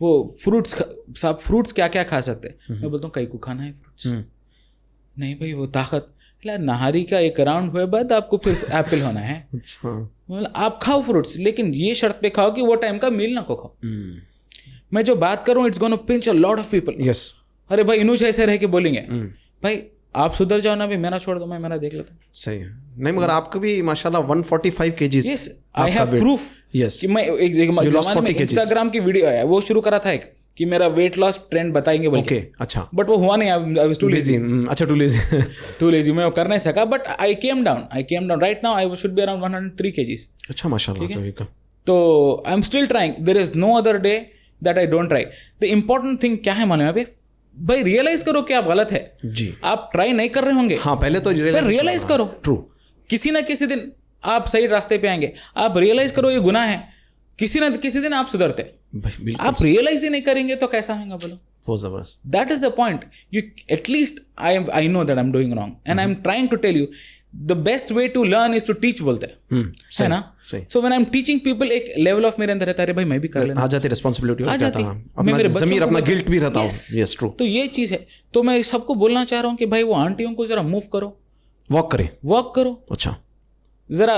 वो फ्रूट्स, सब फ्रूट्स क्या क्या खा सकते हैं? मैं बोलता हूँ कई को खाना है फ्रूट्स। नहीं भाई वो ताकत, नहारी का 1 राउंड हुए बाद आपको फिर एप्पल होना है। मतलब आप खाओ फ्रूट्स, लेकिन ये शर्त पे खाओ कि वो टाइम का मील ना को खाओ। मैं जो बात कर रहा हूँ it's gonna pinch a lot of people. Yes. अरे भाई इनुश ऐसे रह के बोलेंगे भाई आप सुधर जाओ ना, भी मेरा छोड़ दो, मैं मेरा देख लेता हूँ. सही है. नहीं मगर आपका भी माशाल्लाह 145 kgs. Yes I have proof. Yes. कि मैं एक जमाने में इंस्टाग्राम की वीडियो है वो शुरू करा था एक कि मेरा वेट लॉस ट्रेंड बताएंगे बोल के. अच्छा. बट वो हुआ नहीं. I was too lazy. अच्छा टू लेजी. टू लेजी मैं वो कर नहीं सका. But I came down right now. I should be around 103 kgs. अच्छा माशाल्लाह. तो I am still trying. There is no other day that I don't try. The important thing क्या है मालूम है भाई रियलाइज करो कि आप गलत है जी. आप ट्राई नहीं कर रहे होंगे. हाँ पहले तो रियलाइज करो. ट्रू. किसी ना किसी दिन आप सही रास्ते पे आएंगे. आप रियलाइज करो ये गुनाह है. किसी ना किसी दिन आप सुधरते. आप रियलाइज ही नहीं करेंगे तो कैसा होगा बोलो. बहुत जबरदस्त. That is the point. You at least I know that I am doing wrong and I am trying to tell you the best way to learn is to teach बोलते हैं है ना. So when I am teaching people एक level of मेरे अंदर रहता है भाई मैं भी कर लेना. आ जाती रिस्पांसिबिलिटी आ जाती. मैं मेरे ज़मीर अपना गिल्ट भी रहता हूँ. Yes true. तो ये चीज़ है. तो मैं सबको बोलना चाह रहा हूँ कि भाई वो आंटियों को जरा मूव करो. वॉक करो. अच्छा. जरा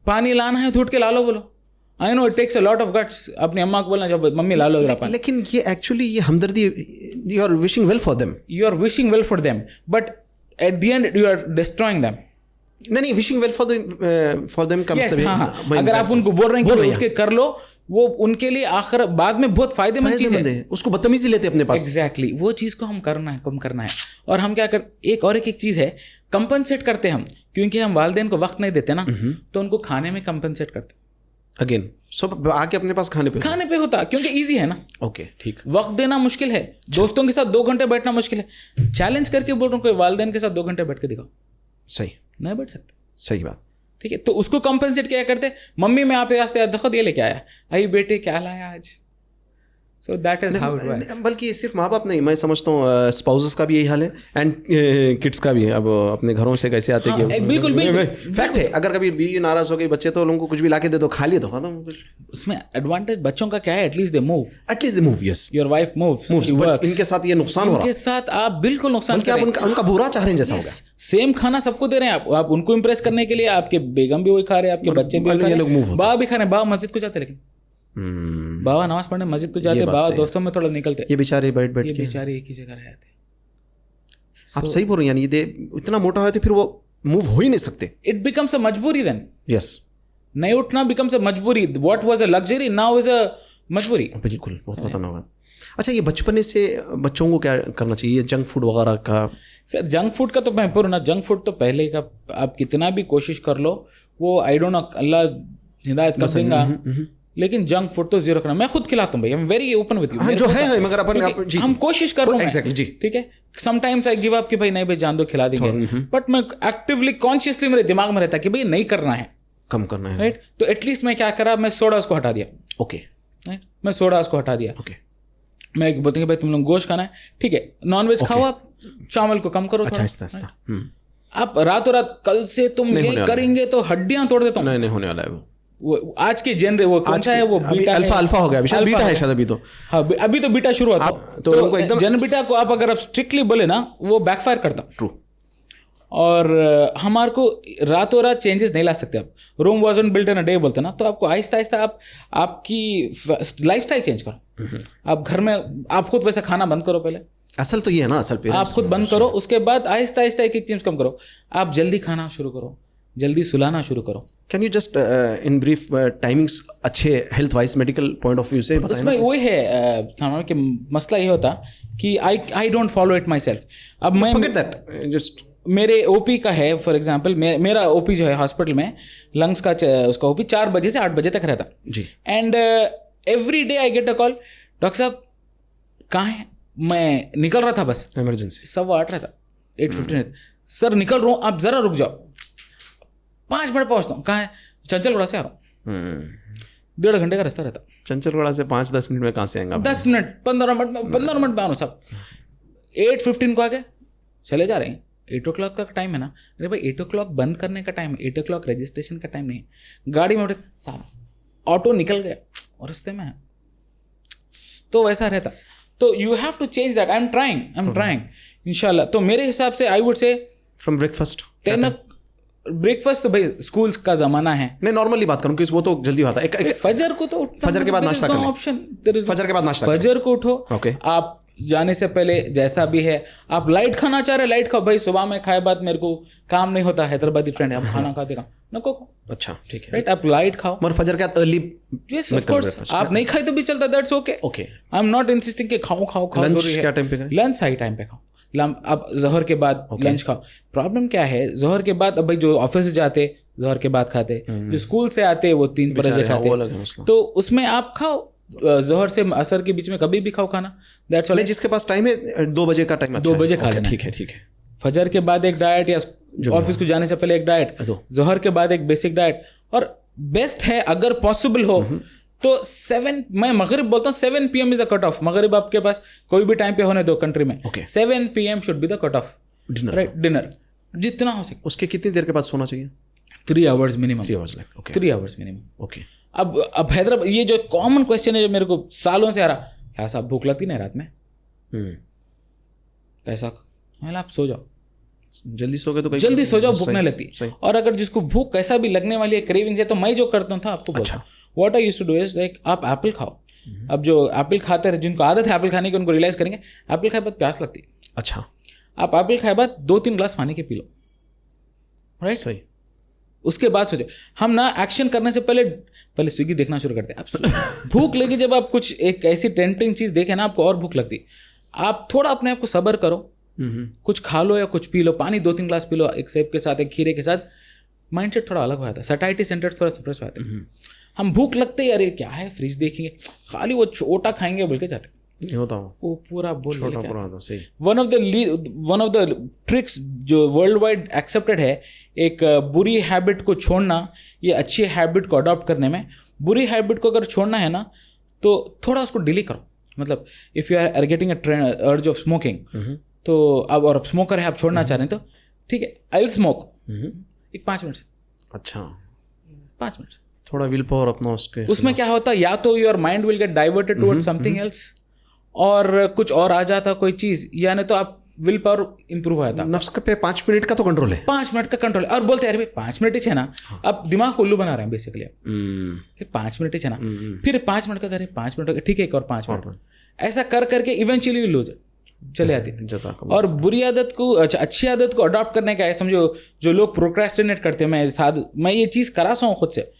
पानी लाना है तो उठ के ला लो बोलो. I know it takes a lot of guts. अपनी अम्मा को बोलना जब मम्मी ला लो जरा पानी. लेकिन ये एक्चुअली ये हमदर्दी. You are wishing well for them. But at the end you are destroying them. नहीं विशिंग वेल फॉर देम का मतलब है. अगर आप उनको बोल रहे हैं कि उठ के कर लो वो उनके लिए आखिर बाद में बहुत फायदेमंद चीज है. उसको बदतमीजी लेते अपने पास. एग्जैक्टली वो चीज को हम कम करना है. और हम क्या कर एक चीज है कंपनसेट करते हम क्योंकि हम वालिदैन को वक्त नहीं देते ना तो उनको खाने में कंपनसेट करते. अगेन सब आके अपने पास खाने पे होता क्योंकि इजी है ना. ओके ठीक. वक्त देना मुश्किल है. दोस्तों के साथ 2 घंटे बैठना मुश्किल है. चैलेंज करके बोल रहा हूँ वालिदैन के साथ 2 घंटे बैठ के दिखाओ. सही नहीं बैठ सकते. सही बात. ठीक है. तो उसको कंपनसेट क्या करते. मम्मी मैं आप दखत ये लेके आया. अरे बेटे क्या लाया आज. So that is how it works. बल्कि सिर्फ माँ बाप नहीं मैं समझता हूँ स्पाउसेस का भी यही हाल है एंड किड्स का भी. अब अपने घरों से कैसे आते कि बिल्कुल फैक्ट है. अगर कभी बीवी नाराज हो गई बच्चे तो लोगों को कुछ भी लाके दे दो खा लिए तो खत्म. उसमें एडवांटेज बच्चों का क्या है at least they move. Yes your wife moves. इनके साथ ये नुकसान हो रहा है. इनके साथ आप बिल्कुल नुकसान कर रहे हैं. उनका बुरा चाह रहे हैं जैसा होगा. सेम खाना सबको दे रहे हैं आप उनको इंप्रेस करने के लिए. आपके बेगम भी वही खा रहे हैं आपके बच्चे भी खा रहे हैं. बाबा भी खा रहे हैं. बाबा मस्जिद को जाते लेकिन बाबा नमाज पढ़ने मस्जिद को जाते. बाबा दोस्तों में थोड़ा निकलते. ये बेचारे बैठ ये बेचारे एक ही जगह रहते. आप सही बोल रहे हैं. यानी इतना मोटा है तो फिर वो मूव हो ही नहीं सकते. इट बिकम्स अ मजबूरी देन. यस. नहीं उठना बिकम्स अ मजबूरी. What was a luxury now is a मजबूरी. बिल्कुल बहुत खतरनाक बात. अच्छा ये बचपने से बच्चों को क्या करना चाहिए जंक फूड वगैरह का. सर जंक फूड का तो मैं बोलूँ ना जंक फूड तो पहले का आप कितना भी कोशिश कर लो वो आई डोंट नो अल्लाह हिदायत कर देगा. लेकिन जंक फूड तो जीरो करना. मैं खुद खिलाता हूँ भाई. आई am very open with you. जो है मगर अपन हम कोशिश कर रहे हैं. एग्जैक्टली जी. ठीक है. समटाइम्स आई गिव अप कि भाई नहीं भाई जान दो खिला देंगे. बट मैं एक्टिवली कॉन्शियसली मेरे दिमाग में रहता कि भाई नहीं करना है कम करना है. राइट. तो एटलीस्ट मैं क्या करा मैं सोडा उसको हटा दिया. ओके. मैं सोडा उसको हटा दिया. ओके. मैं बोलते भाई तुम लोग गोश्त खाना है ठीक है. नॉनवेज खाओ आप. चावल को कम करो. अच्छा. आप रातों रात कल से तुम ये करेंगे तो हड्डियां तोड़ देता हूँ. नहीं होने वाला है वो आज के जनरे वो कौन सा है वो बीटा अल्फा हो गया. अभी बीटा है शायद. अभी तो हाँ अभी तो बीटा शुरू होता. तो उनको एकदम जन बीटा को आप अगर आप स्ट्रिक्टली बोले ना वो बैकफायर करता. ट्रू. और हमारे को रातों रात चेंजेस नहीं ला सकते आप. Rome wasn't built in a day बोलते ना. तो आपको आहिस्ता आहिस्ता आप आपकी लाइफस्टाइल चेंज करो. आप घर में आप खुद वैसे खाना बंद करो. पहले असल तो ये है ना असल पे आप खुद बंद करो. उसके बाद आहिस्ता आहिस्ता एक चीज कम करो. आप जल्दी खाना शुरू करो. जल्दी सुलाना शुरू करो. Can you just in brief timings अच्छे health wise medical point of view से बताएं. उसमें वही है कि मसला ये होता कि I don't follow it my self. अब मैं जस्ट मेरे ओपी का है फॉर एग्जांपल मेरा ओपी जो है हॉस्पिटल में लंग्स का उसका ओपी 4 बजे से 8 बजे तक रहता जी. And every day I get a call. Doctor साहब कहाँ है. मैं निकल रहा था बस इमरजेंसी 8:15 रहता 8:15. सर निकल रहा हूँ आप जरा रुक जाओ. 5 मिनट पहुँचता हूँ. कहाँ है. चंचलगढ़ से आ रहा हूँ. 1.5 घंटे का रास्ता रहता. चंचलगढ़ से 5-10 मिनट में कहाँ से आएंगे. 10 मिनट 15 मिनट में आ रहा हूँ साहब. 8:15 को आके चले जा रहे हैं. 8 o'clock का टाइम है ना. अरे भाई 8 o'clock बंद करने का टाइम है. 8 o'clock रजिस्ट्रेशन का टाइम नहीं है. गाड़ी में उठे साहब ऑटो निकल गया और रास्ते में है. तो वैसा रहता. तो you have to change that. I am trying इंशाल्लाह. तो मेरे हिसाब से I would say from breakfast breakfast तो भाई स्कूल्स का जमाना है, नहीं नॉर्मली बात करूं क्योंकि वो तो जल्दी होता है। फजर को तो फजर के बाद नाश्ता कर लें। ऑप्शन फजर के बाद नाश्ता करें। फजर को उठो, ओके। आप जाने से पहले जैसा भी है, आप लाइट खाना चाह रहे लाइट खाओ भाई, सुबह में खाए बाद मेरे को काम नहीं होता, हैदराबादी फ्रेंड है, हम खाना खाते का नको खाओ, अच्छा ठीक है, राइट, आप लाइट खाओ। मगर फजर के बाद अर्ली यस ऑफ कोर्स, आप नहीं खाए तो भी चलता, that's okay. Okay. I am not insisting कि खाओ खाओ खाओ, लंच जरूरी है। क्या टाइम पे करें? लंच सही टाइम पे खाओ, अब जहर के बाद लंच खाओ। प्रॉब्लम क्या है, जहर के बाद अब भाई जो ऑफिस से जाते जहर के बाद खाते, जो स्कूल से आते वो 3 बजे खाते, तो उसमें आप खाओ, जहर से असर के बीच में कभी भी खाओ खाना, दैट्स ऑल। जिसके पास टाइम है 2 बजे का टाइम, 2 बजे खा लेना, ठीक है ठीक है। फजर के बाद एक डाइट या ऑफिस को जाने से पहले एक डाइट, जहर के बाद एक बेसिक डाइट, और बेस्ट है अगर पॉसिबल हो तो 7, मैं मगरिब बोलता हूँ 7 PM is the cut off. मगरिब आपके पास कोई भी टाइम पे होने दो कंट्री में, 7 PM should be the cut off right, dinner जितना हो सके। उसके कितनी देर के बाद सोना चाहिए? 3 hours minimum, 3 hours like, okay 3 hours minimum. Okay. अब हैदराबाद, ये जो कॉमन क्वेश्चन है जो मेरे को सालों से आ रहा, क्या साहब भूख लगती नहीं रात में? ऐसा मतलब आप सो जाओ, जल्दी सो गए तो जल्दी सो जाओ, भूख नहीं लगती। और अगर जिसको भूख कैसा भी लगने वाली है, क्रेविंग है, तो मैं जो करता था आपको बोलता हूँ, what I used to do is like, आप एप्पल खाओ। अब जो एप्पल खाते रहे, जिनको आदत है एप्पल खाने की, उनको रियलाइज करेंगे एप्पल खाए बाद प्यास लगती है। अच्छा, आप एप्पल खाए बाद 2-3 ग्लास पानी के पी लो, राइट, सही। उसके बाद सोचो। हम ना एक्शन करने से पहले स्विगी देखना शुरू करते हैं। आप भूख लगी, जब आप कुछ एक ऐसी टेम्पटिंग चीज देखे ना, आपको और भूख लगती, आप थोड़ा अपने आप को सब्र करो, कुछ खा लो या कुछ पी लो, पानी 2-3 ग्लास पी लो, एक सेब के साथ, एक खीरे के साथ, माइंडसेट थोड़ा अलग हो जाता है, सटाइटी सेंटर्स थोड़ा सप्रेस हो जाते हैं। हम भूख लगते ही अरे क्या है फ्रिज देखेंगे, खाली वो छोटा खाएंगे बोल के जाते, होता हूँ वो पूरा बोल छोटा पूरा होता, सही। वन ऑफ द ट्रिक्स जो वर्ल्ड वाइड एक्सेप्टेड है, एक बुरी हैबिट को छोड़ना, ये अच्छी हैबिट को अडॉप्ट करने में, बुरी हैबिट को अगर छोड़ना है ना तो थोड़ा उसको डिले करो। मतलब if you are getting urge of smoking, तो अब और स्मोकर है, आप छोड़ना चाह रहे हैं, तो ठीक है, आई विल स्मोक एक 5 मिनट से। अच्छा, 5 मिनट से थोड़ा विल पावर अपना उसमें क्या होता है, या तो your mind will get diverted towards something else, और कुछ और आ जाता कोई चीज, या नहीं तो आप विल पावर इंप्रूव हो जाता। नफ्स पे 5 मिनट का तो कंट्रोल है, 5 मिनट का कंट्रोल है, और बोलते हैं अरे भाई 5 मिनट ही है ना, अब दिमाग को उल्लू बना रहे हैं बेसिकली, 5 मिनट ही है ना, फिर 5 मिनट का, अरे 5 मिनट ठीक है, एक और 5 मिनट, ऐसा कर करके इवेंचुअली यू लूज चले आती है। और बुरी आदत को, अच्छी आदत को अडॉप्ट करने का है, समझो जो लोग प्रोक्रेस्टिनेट करते हैं, मैं ये चीज़ करा सा हूँ खुद से,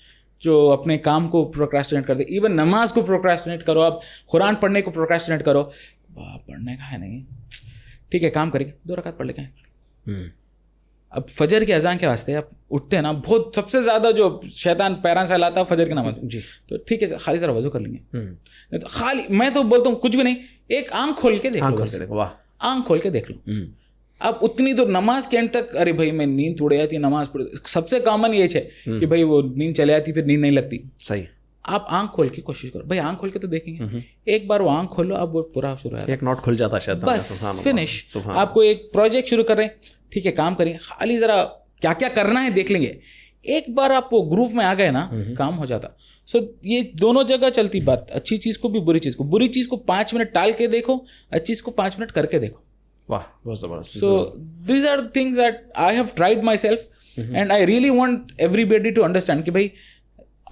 जो अपने काम को प्रोक्रेस्टिनेट करते, इवन नमाज को प्रोक्रेस्टिनेट करो, आप कुरान पढ़ने को प्रोक्रेस्टिनेट करो, पढ़ने का है नहीं, ठीक है काम करेंगे 2 रकात पढ़ लेंगे। अब फजर की अजान के वास्ते आप उठते हैं ना, बहुत सबसे ज़्यादा जो शैतान पैरां से लाता है फजर की नमाज जी, तो ठीक है खाली ज़रा वजू कर लेंगे, नहीं तो खाली, मैं तो बोलता हूँ कुछ भी नहीं, एक आंख खोल के देख लो, वाह, आंख खोल के देख लो। अब उतनी तो नमाज के एंड तक, अरे भाई मैं नींद उड़ जाती, नमाज पढ़, सबसे कॉमन ये है कि भाई वो नींद चले जाती, फिर नींद नहीं लगती, सही। आप आंख खोल के कोशिश करो, भाई आंख खोल के तो देखेंगे, एक बार वो आंख खोलो, अब वो पूरा शुरू है, एक नॉट खुल जाता शायद, बस फिनिश। आपको एक प्रोजेक्ट शुरू कर रहे हैं, ठीक है काम करेंगे, खाली जरा क्या क्या करना है देख लेंगे, एक बार आप वो ग्रुप में आ गए ना, काम हो जाता। सो ये दोनों जगह चलती बात, अच्छी चीज को भी बुरी चीज को, बुरी चीज को 5 मिनट टाल के देखो, अच्छी चीज को 5 मिनट करके देखो। वाह, बहुत जबरदस्त। So these are things that I have tried myself, and I really want everybody to understand कि भाई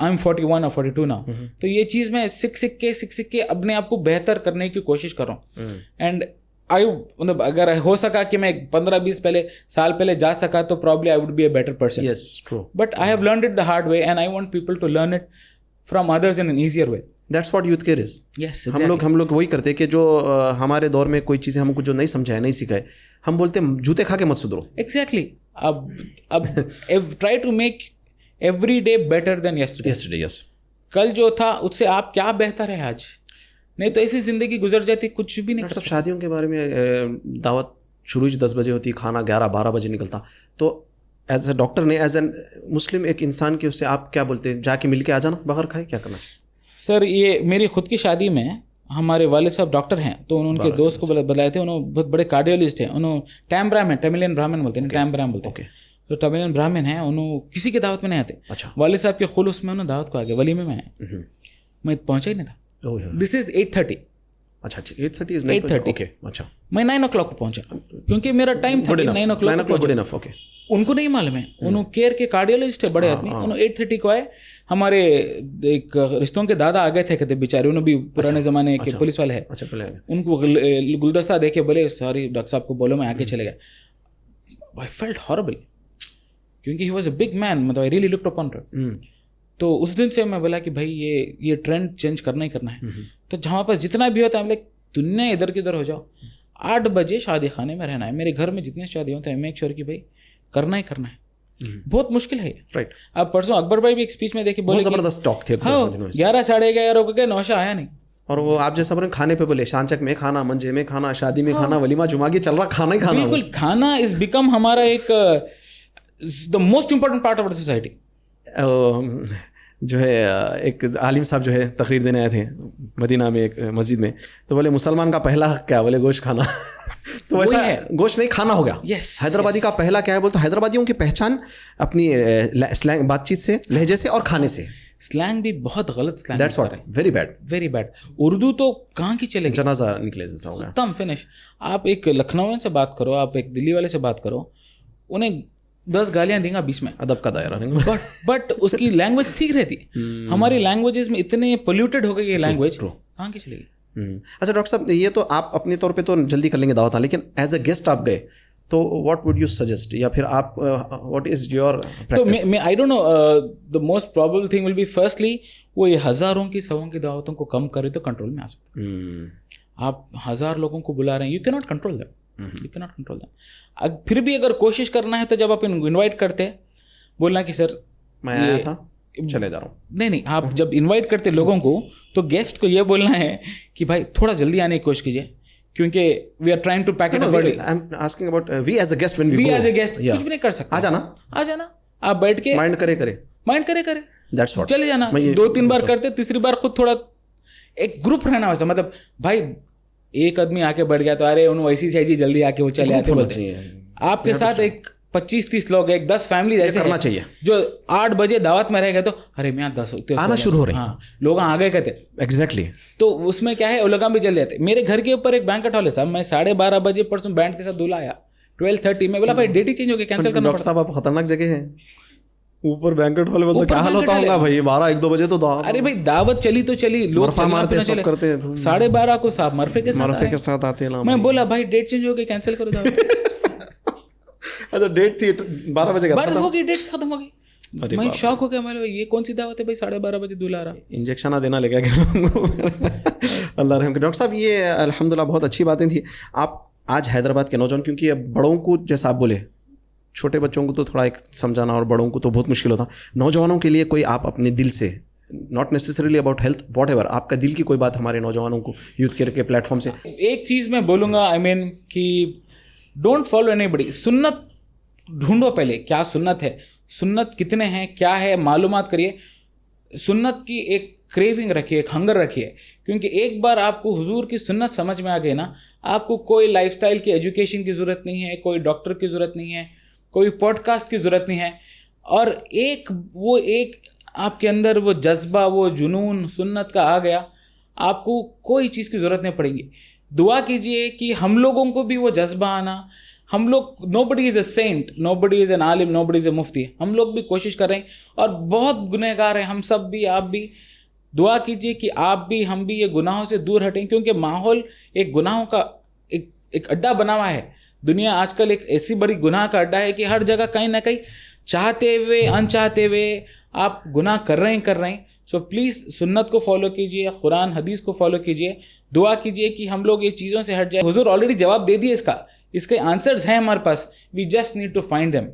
आई एम 41 और 42 नाउ, तो ये चीज़ मैं सीख के अपने आप को बेहतर करने की कोशिश कर रहा हूँ। एंड आई मतलब अगर हो सका कि मैं 15-20 साल पहले जा सका, तो probably I would be a better person. Yes, true. But I have learned it the hard way, and I want people to learn it from others in an easier way. That's what youth care is. Yes, हम लोग वही करते हैं कि जो हमारे दौर में कोई चीज़ें हमको जो नहीं समझाए, नहीं सिखाए, हम बोलते हैं जूते खा के मत सुधरो। एग्जैक्टली। अब try to make every day better than yesterday. Yes, कल जो था उससे आप क्या बेहतर है आज, नहीं तो ऐसी जिंदगी गुजर जाती, कुछ भी नहीं। सब शादियों के बारे में दावत शुरू 10 बजे होती, खाना 11-12 बजे निकलता, तो एज ए डॉक्टर ने, एज एन मुस्लिम एक इंसान के, उससे आप क्या बोलते हैं, जाके मिल के आ जाना बगैर खाए, क्या करना चाहिए? सर ये मेरी खुद की शादी में हमारे वाले साहब डॉक्टर हैं, तो उन्होंने उनके दोस्त को बताए थे, उन्होंने बहुत बड़े कार्डियोलॉजिस्ट हैं, उन्होंने टैम्ब्राम है, तमिलियन ब्राह्मण बोलते हैं, टैम्ब्राम बोलते हैं, तो तमिलियन ब्राह्मण है, उन्होंने किसी की दावत में नहीं आते। अच्छा। वाले साहब के खुलूस में उन्होंने दावत को आ गया, वलीमे में आए, मैं पहुंचा ही नहीं था। दिस इज 8:30, अच्छा 8:30 इज 8:30 ओके अच्छा मैं 9 o'clock को पहुंचा क्योंकि मेरा टाइम था कि 9 o'clock को गुड इनफ ओके उनको नहीं मालूम है उन्होंने केयर के कार्डियोलॉजिस्ट है बड़े आदमी उन्होंने 8:30 को आए हमारे एक रिश्तों के दादा आ गए थे कहते बेचारे उन्होंने भी पुराने जमाने के पुलिस वाले हैं अच्छा पहले उनको गुलदस्ता देके बोले सॉरी डॉक्टर साहब को बोलो मैं आके चले गया आई फेल्ट हॉरेबल क्योंकि he was a big man मतलब I really looked upon him तो उस दिन से मैं बोला कि भाई ये ट्रेंड चेंज करना ही करना है तो जहाँ पर जितना भी होता है लाइक दुनिया इधर की इधर हो जाओ 8 बजे शादी खाने में रहना है मेरे घर में जितने शादी होते हैं मेक श्योर कि भाई करना ही करना है बहुत मुश्किल है राइट अब परसों अकबर भाई भी एक स्पीच में देखे बोले जबरदस्त टॉक थे हाँ 11 साढ़े 11 को गए नौशा आया नहीं और वो आप जैसा बोले खाने पे बोले शानचक में खाना मंजे में खाना शादी में खाना वलीमा जुमागी चल रहा खाना ही खाना बिल्कुल खाना इज बिकम हमारा एक the most important part of the society जो है एक आलिम साहब जो है तकरीर देने आए थे मदीना में एक मस्जिद में तो बोले मुसलमान का पहला हक क्या बोले गोश्त खाना तो वैसा है गोश्त नहीं खाना हो गया Yes, हैदराबादी का पहला क्या है बोलते हैदराबादियों की पहचान अपनी स्लैंग बातचीत से लहजे से और खाने से स्लैंग भी बहुत गलत slang that's what very bad Urdu तो कहाँ की चलेगी जनाजा निकले जैसा हो गया एकदम फिनिश आप एक लखनऊ से बात करो आप एक दिल्ली वाले से बात करो उन्हें 10 गालियां देंगे बीच में अदब का दायरा बट उसकी लैंग्वेज ठीक रहती हमारी लैंग्वेजेस में इतने पोल्यूटेड हो गई ये लैंग्वेज कहाँ की चलेगी अच्छा डॉक्टर साहब ये तो आप अपने तौर पे तो जल्दी कर लेंगे दावत लेकिन एज अ गेस्ट आप गए तो व्हाट वुड यू सजेस्ट या फिर आप व्हाट इज योर तो मैं I don't know the most probable thing will be firstly वो ये हज़ारों की सौों की दावतों को कम करे तो कंट्रोल में आ सकता आप 1000 लोगों को बुला रहे हैं you can not control them you can not control them फिर भी अगर कोशिश करना है तो जब आप इन्वाइट करते हैं बोलना कि सर मैं आया था चले जा रहा हूँ नहीं आप जब इनवाइट करते लोगों को तो गेस्ट को ये बोलना है कि भाई थोड़ा जल्दी आने की कोशिश कीजिए क्योंकि we are trying to pack it I am asking about we as a guest when we as a guest कुछ भी नहीं कर सकते आ जाना आप बैठ के माइंड करे दैट्स व्हाट चले जाना 2-3 बार करते तीसरी बार खुद थोड़ा एक ग्रुप रहना वैसा मतलब भाई एक आदमी आके बैठ गया तो अरे उन्होंने वैसी चाहिए जल्दी आके वो चले आते बोलते आपके साथ एक 25-30 लोग एक 10 फैमिली ऐसे करना चाहिए जो 8 बजे दावत में रह गए तो अरे मैं 10 आना शुरू हो रहे हाँ लोग आ गए कहते एग्जैक्टली तो उसमें क्या है वो लोग भी जल्दी आते मेरे घर के ऊपर एक बैंकेट हॉल है साहब मैं 12:30 बजे परसों बैंड के साथ दूल्हा आया 12:30 में बोला भाई डेट ही चेंज हो गया कैंसिल करना डॉक्टर साहब आप खतरनाक जगह है ऊपर बैंकेट हॉल में तो क्या हाल होता होगा भाई 12-1-2 बजे तो अरे भाई दावत चली तो चली लोग मारते सब करते हैं 12:30 को साहब मरफे के साथ आते हैं मैं बोला भाई डेट चेंज हो गई कैंसिल करो दावत अच्छा डेट थी 12 बजे का हो गई डेट खत्म हो गई मैं शॉक हो गया मैं ये कौन सी दावत है भाई 12:30 बजे दूल्हा आ रहा इंजेक्शन देना लेके अल्लाह रहम डॉक्टर साहब ये अल्हम्दुलिल्लाह बहुत अच्छी बातें थी आप आज हैदराबाद के नौजवान क्योंकि बड़ों को जैसा आप बोले छोटे बच्चों को तो थोड़ा एक समझाना और बड़ों को तो बहुत मुश्किल होता नौजवानों के लिए कोई आप अपने दिल से not necessarily about health whatever आपका दिल की कोई बात हमारे नौजवानों को यूथ केयर के प्लेटफॉर्म से एक चीज़ मैं बोलूँगा आई मीन कि डोंट फॉलो एनीबडी सुन्नत ढूंढो पहले क्या सुन्नत है सुन्नत कितने हैं क्या है मालूमात करिए सुन्नत की एक क्रेविंग रखिए एक हंगर रखिए क्योंकि एक बार आपको हुजूर की सुन्नत समझ में आ गई ना आपको कोई लाइफस्टाइल की एजुकेशन की ज़रूरत नहीं है कोई डॉक्टर की ज़रूरत नहीं है कोई पॉडकास्ट की ज़रूरत नहीं है और एक आपके अंदर वो जज्बा वो जुनून सुन्नत का आ गया आपको कोई चीज़ की ज़रूरत नहीं पड़ेगी दुआ कीजिए कि हम लोगों को भी वो जज्बा आना हम लोग nobody is a saint nobody is an आलिम नोबडी इज़ अ मुफ्ती हम लोग भी कोशिश कर रहे हैं और बहुत गुनहगार हैं हम सब भी आप भी दुआ कीजिए कि आप भी हम भी ये गुनाहों से दूर हटें क्योंकि माहौल एक गुनाहों का एक अड्डा बना हुआ है दुनिया आजकल एक ऐसी बड़ी गुनाह का अड्डा है कि हर जगह कहीं ना कहीं चाहते हुए अनचाहते हुए आप गुनाह कर रहे हैं सो प्लीज़ सुन्नत को फॉलो कीजिए कुरान हदीस को फॉलो कीजिए दुआ कीजिए कि हम लोग ये चीज़ों से हट जाए हुजूर ऑलरेडी जवाब दे दिए इसके आंसर्स हैं हमारे पास we just need to find them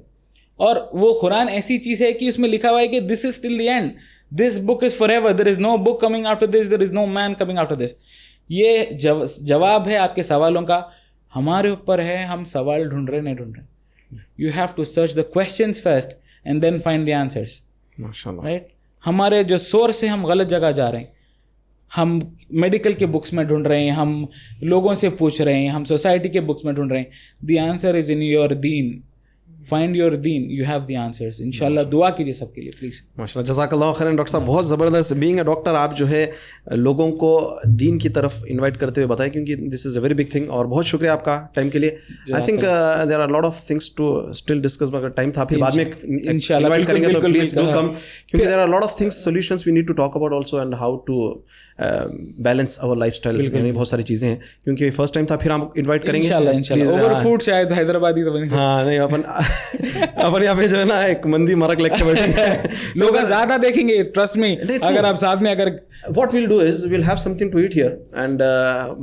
और वो कुरान ऐसी चीज़ है कि उसमें लिखा हुआ है कि this is till the end this book is forever there is no book coming after this there is no man coming after this ये जवाब है आपके सवालों का हमारे ऊपर है हम सवाल ढूंढ रहे नहीं ढूंढ रहे you have to search the questions first and then find the answers माशाल्लाह राइट हमारे जो सोर्स है हम गलत जगह जा रहे हैं हम मेडिकल के बुक्स में ढूंढ रहे हैं हम लोगों से पूछ रहे हैं हम सोसाइटी के बुक्स में ढूंढ रहे हैं the answer is in your Deen find your deen, you have the answers. इंशाल्लाह दुआ कीजिए सबके लिए प्लीज़. माशाल्लाह, जज़ाकल्लाह खैरन डॉक्टर साहब, बहुत ज़बरदस्त. बीइंग अ डॉक्टर आप जो है लोगों को दीन की तरफ इनवाइट करते हुए बताएं, क्योंकि this is a very big thing. और बहुत शुक्रिया आपका टाइम के लिए. I think there are lot of things to still discuss, मगर टाइम था, फिर बाद में इंशाल्लाह इनवाइट करेंगे तो प्लीज डू कम, क्योंकि there are lot of things, solutions we need to talk about also, and how to balance our lifestyle. यानी बहुत सारी चीज़ें हैं, क्योंकि फर्स्ट टाइम था, फिर हम इनवाइट करेंगे इंशाल्लाह. ओवर फूड शायद हैदराबादी तो बनी. हाँ नहीं, अपन यहाँ पे जो है ना एक मंदी मरक लेके बैठे हैं. लोग ज्यादा देखेंगे, ट्रस्ट मी. अगर आप साथ में अगर what we'll do is we'll have something to eat here, and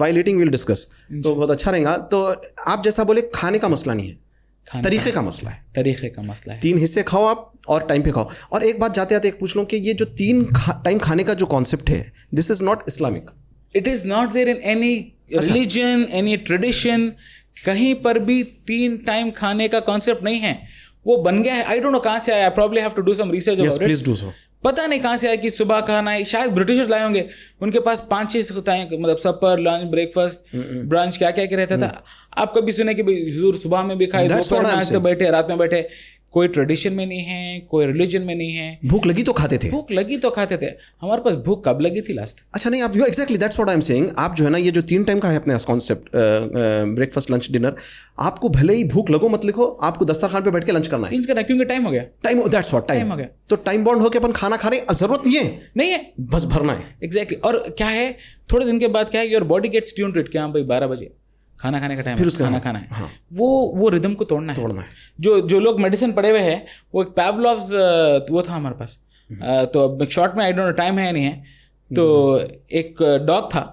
while eating we'll discuss. तो बहुत अच्छा रहेगा. तो आप जैसा बोले, खाने का मसला नहीं है, तरीके का मसला है. तरीके का मसला है. 3 हिस्से खाओ आप और टाइम पे खाओ. और एक बात जाते आते एक पूछ लूँ कि ये जो 3 टाइम खाने का जो कॉन्सेप्ट है, this is not Islamic. It is not there in any religion, any tradition. कहीं पर भी 3 टाइम खाने का कॉन्सेप्ट नहीं है. वो बन गया है, आई डोंट नो कहाँ से आया. Probably have to do some research about it. Please do so. पता नहीं कहाँ से आया कि सुबह खाना है. शायद ब्रिटिशर्स लाए होंगे, उनके पास 5-6 होता है, मतलब सपर, लंच, ब्रेकफास्ट, ब्रंच, क्या क्या रहता था. आप कभी सुने कि हुजूर सुबह में भी खाए, दोपहर में आज तो बैठे, रात में बैठे. कोई ट्रेडिशन में नहीं है, कोई रिलीजन में नहीं है. भूख लगी तो खाते थे. भूख लगी तो खाते थे. हमारे पास भूख कब लगी थी लास्ट? अच्छा नहीं, आप you exactly that's what I am saying. आप जो है ना, ये जो 3 टाइम का है अपने कॉन्सेप्ट, ब्रेकफास्ट, लंच, डिनर, आपको भले ही भूख लगो मत लिखो, आपको दस्तरखान पे बैठ के लंच करना है. क्योंकि टाइम हो गया. टाइम, दैट्स व्हाट टाइम हो गया. तो टाइम बॉन्ड होके अपन खाना खा रहे हैं, जरूरत नहीं है, बस भरना है. एग्जैक्टली. और क्या है, थोड़े दिन के बाद क्या है, your body gets tuned to it कि हाँ भाई 12 बजे खाना खाने का टाइम है, खाना खाना है. हाँ. वो रिदम को तोड़ना है. जो लोग मेडिसिन पढ़े हुए हैं, वो एक पैवलोव्स वो था हमारे पास. तो अब शॉर्ट में आई डोंट नो टाइम है या नहीं है. तो एक डॉग था,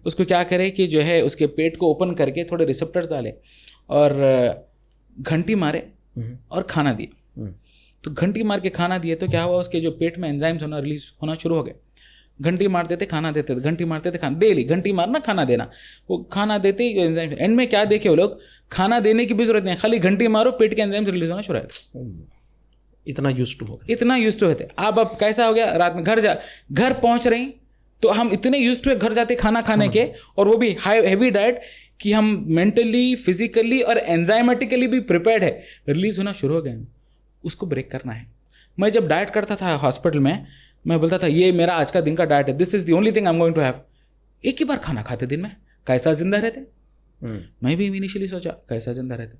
उसको क्या करे कि जो है उसके पेट को ओपन करके थोड़े रिसेप्टर्स डाले और घंटी मारे और खाना दिए. तो घंटी मार के खाना दिए तो क्या हुआ, उसके जो पेट में एंजाइम्स होना रिलीज होना शुरू हो गए. घंटी मारते थे, खाना देते थे, घंटी मारते थे, खाना, डेली घंटी मारना, खाना देना. वो खाना देते ही एंजाइम, एंड में क्या देखे वो लोग, खाना देने की भी जरूरत नहीं, खाली घंटी मारो, पेट के एंजाइम्स रिलीज होना शुरू हो. इतना यूज्ड टू हो गए. इतना यूज्ड टू होते. अब कैसा हो गया, रात में घर पहुंच रही तो हम इतने यूज्ड टू घर जाते खाना खाने के, और वो भी हाई हेवी डाइट, कि हम मेंटली, फिजिकली और एंजाइमेटिकली भी प्रिपेयर्ड है, रिलीज होना शुरू हो गए. उसको ब्रेक करना है. मैं जब डाइट करता था हॉस्पिटल में, मैं बोलता था ये मेरा आज का दिन का डाइट है, this is the only thing I am going to have. एक ही बार खाना खाते दिन में, कैसा जिंदा रहते. मैं भी इनिशियली सोचा कैसा जिंदा रहते.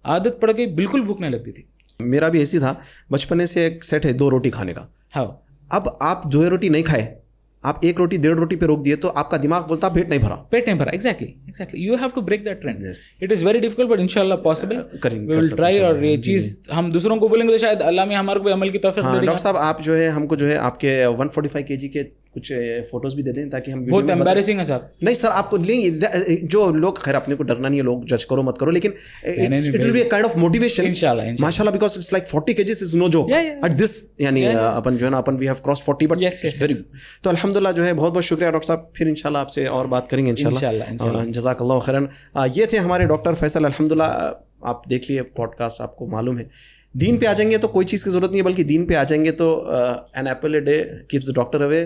आदत पड़ गई, बिल्कुल भूख नहीं लगती थी. मेरा भी ऐसी था. बचपने से एक सेट है 2 रोटी खाने का. हाँ. अब आप 2 रोटी नहीं खाए, आप 1 रोटी 1.5 रोटी पे रोक दिए, तो आपका दिमाग बोलता पेट नहीं भरा. Exactly. You have to break that trend. It is very difficult, but इंशाल्लाह पॉसिबल. We will try. और ये चीज हम दूसरों को बोलेंगे तो शायद अल्लाह में हमारे को अमल की तौफीक दे देगा. डॉक्टर साहब, आप जो है हमको जो है आपके 145 kg के कुछ फोटोज भी दे दें, ताकि हम बहुत एम्बैरेसिंग है साहब. नहीं सर, आपको लेंगे जो लोग, खैर अपने को डरना नहीं है, लोग जज करो मत करो, लेकिन it will be a kind of motivation माशाल्लाह, because it's like 40 kg is no joke at this. यानी अपन जो है ना, अपन we have crossed 40, but very. तो अल्हम्दुलिल्लाह जो है बहुत बहुत शुक्रिया डॉक्टर साहब. फिर इंशाल्लाह आपसे और बात करेंगे इंशाल्लाह. जज़ाकल्लाह खैरन. ये थे हमारे डॉक्टर फैसल. अल्हम्दुलिल्लाह आप देख लिए पॉडकास्ट, आपको मालूम है दीन पे आ जाएंगे तो कोई चीज़ की ज़रूरत नहीं है, बल्कि दीन पे आ जाएंगे तो an apple a day keeps the doctor away.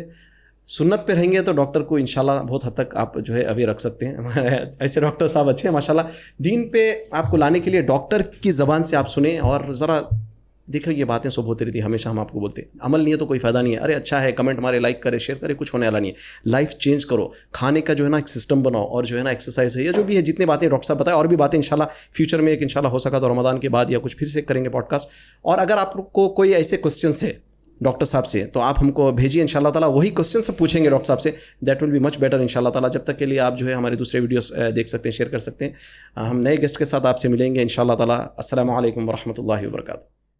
सुन्नत पे रहेंगे तो डॉक्टर को इंशाल्लाह बहुत हद तक आप जो है अवे रख सकते हैं. ऐसे डॉक्टर साहब अच्छे हैं माशाल्लाह. दीन पे आपको लाने के लिए डॉक्टर की ज़बान से आप सुने, और ज़रा देखो ये बातें सब होती रहती, हमेशा हम आपको बोलते हैं अमल नहीं है तो कोई फ़ायदा नहीं है. अरे अच्छा है, कमेंट मारे, लाइक करे, शेयर करे, कुछ होने वाला नहीं है. लाइफ चेंज करो, खाने का जो है ना एक सिस्टम बनाओ, और जो है ना एक्सरसाइज है, या जो भी है, जितनी बातें डॉक्टर साहब बताए, और भी बातें इंशाल्लाह फ्यूचर में एक इंशाल्लाह हो सका तो रमज़ान के बाद या कुछ फिर से करेंगे पॉडकास्ट. और अगर आपको कोई ऐसे क्वेश्चन है डॉक्टर साहब से, तो आप हमको भेजिए इंशाल्लाह ताला. वही क्वेश्चन सब पूछेंगे डॉक्टर साहब से. That will be much better इंशाल्लाह ताला. जब तक के लिए आप जो है हमारे दूसरे वीडियोस देख सकते हैं, शेयर कर सकते हैं. हम नए गेस्ट के साथ आपसे मिलेंगे इंशाल्लाह ताला. अस्सलामु अलैकुम व रहमतुल्लाहि व बरकातुहू.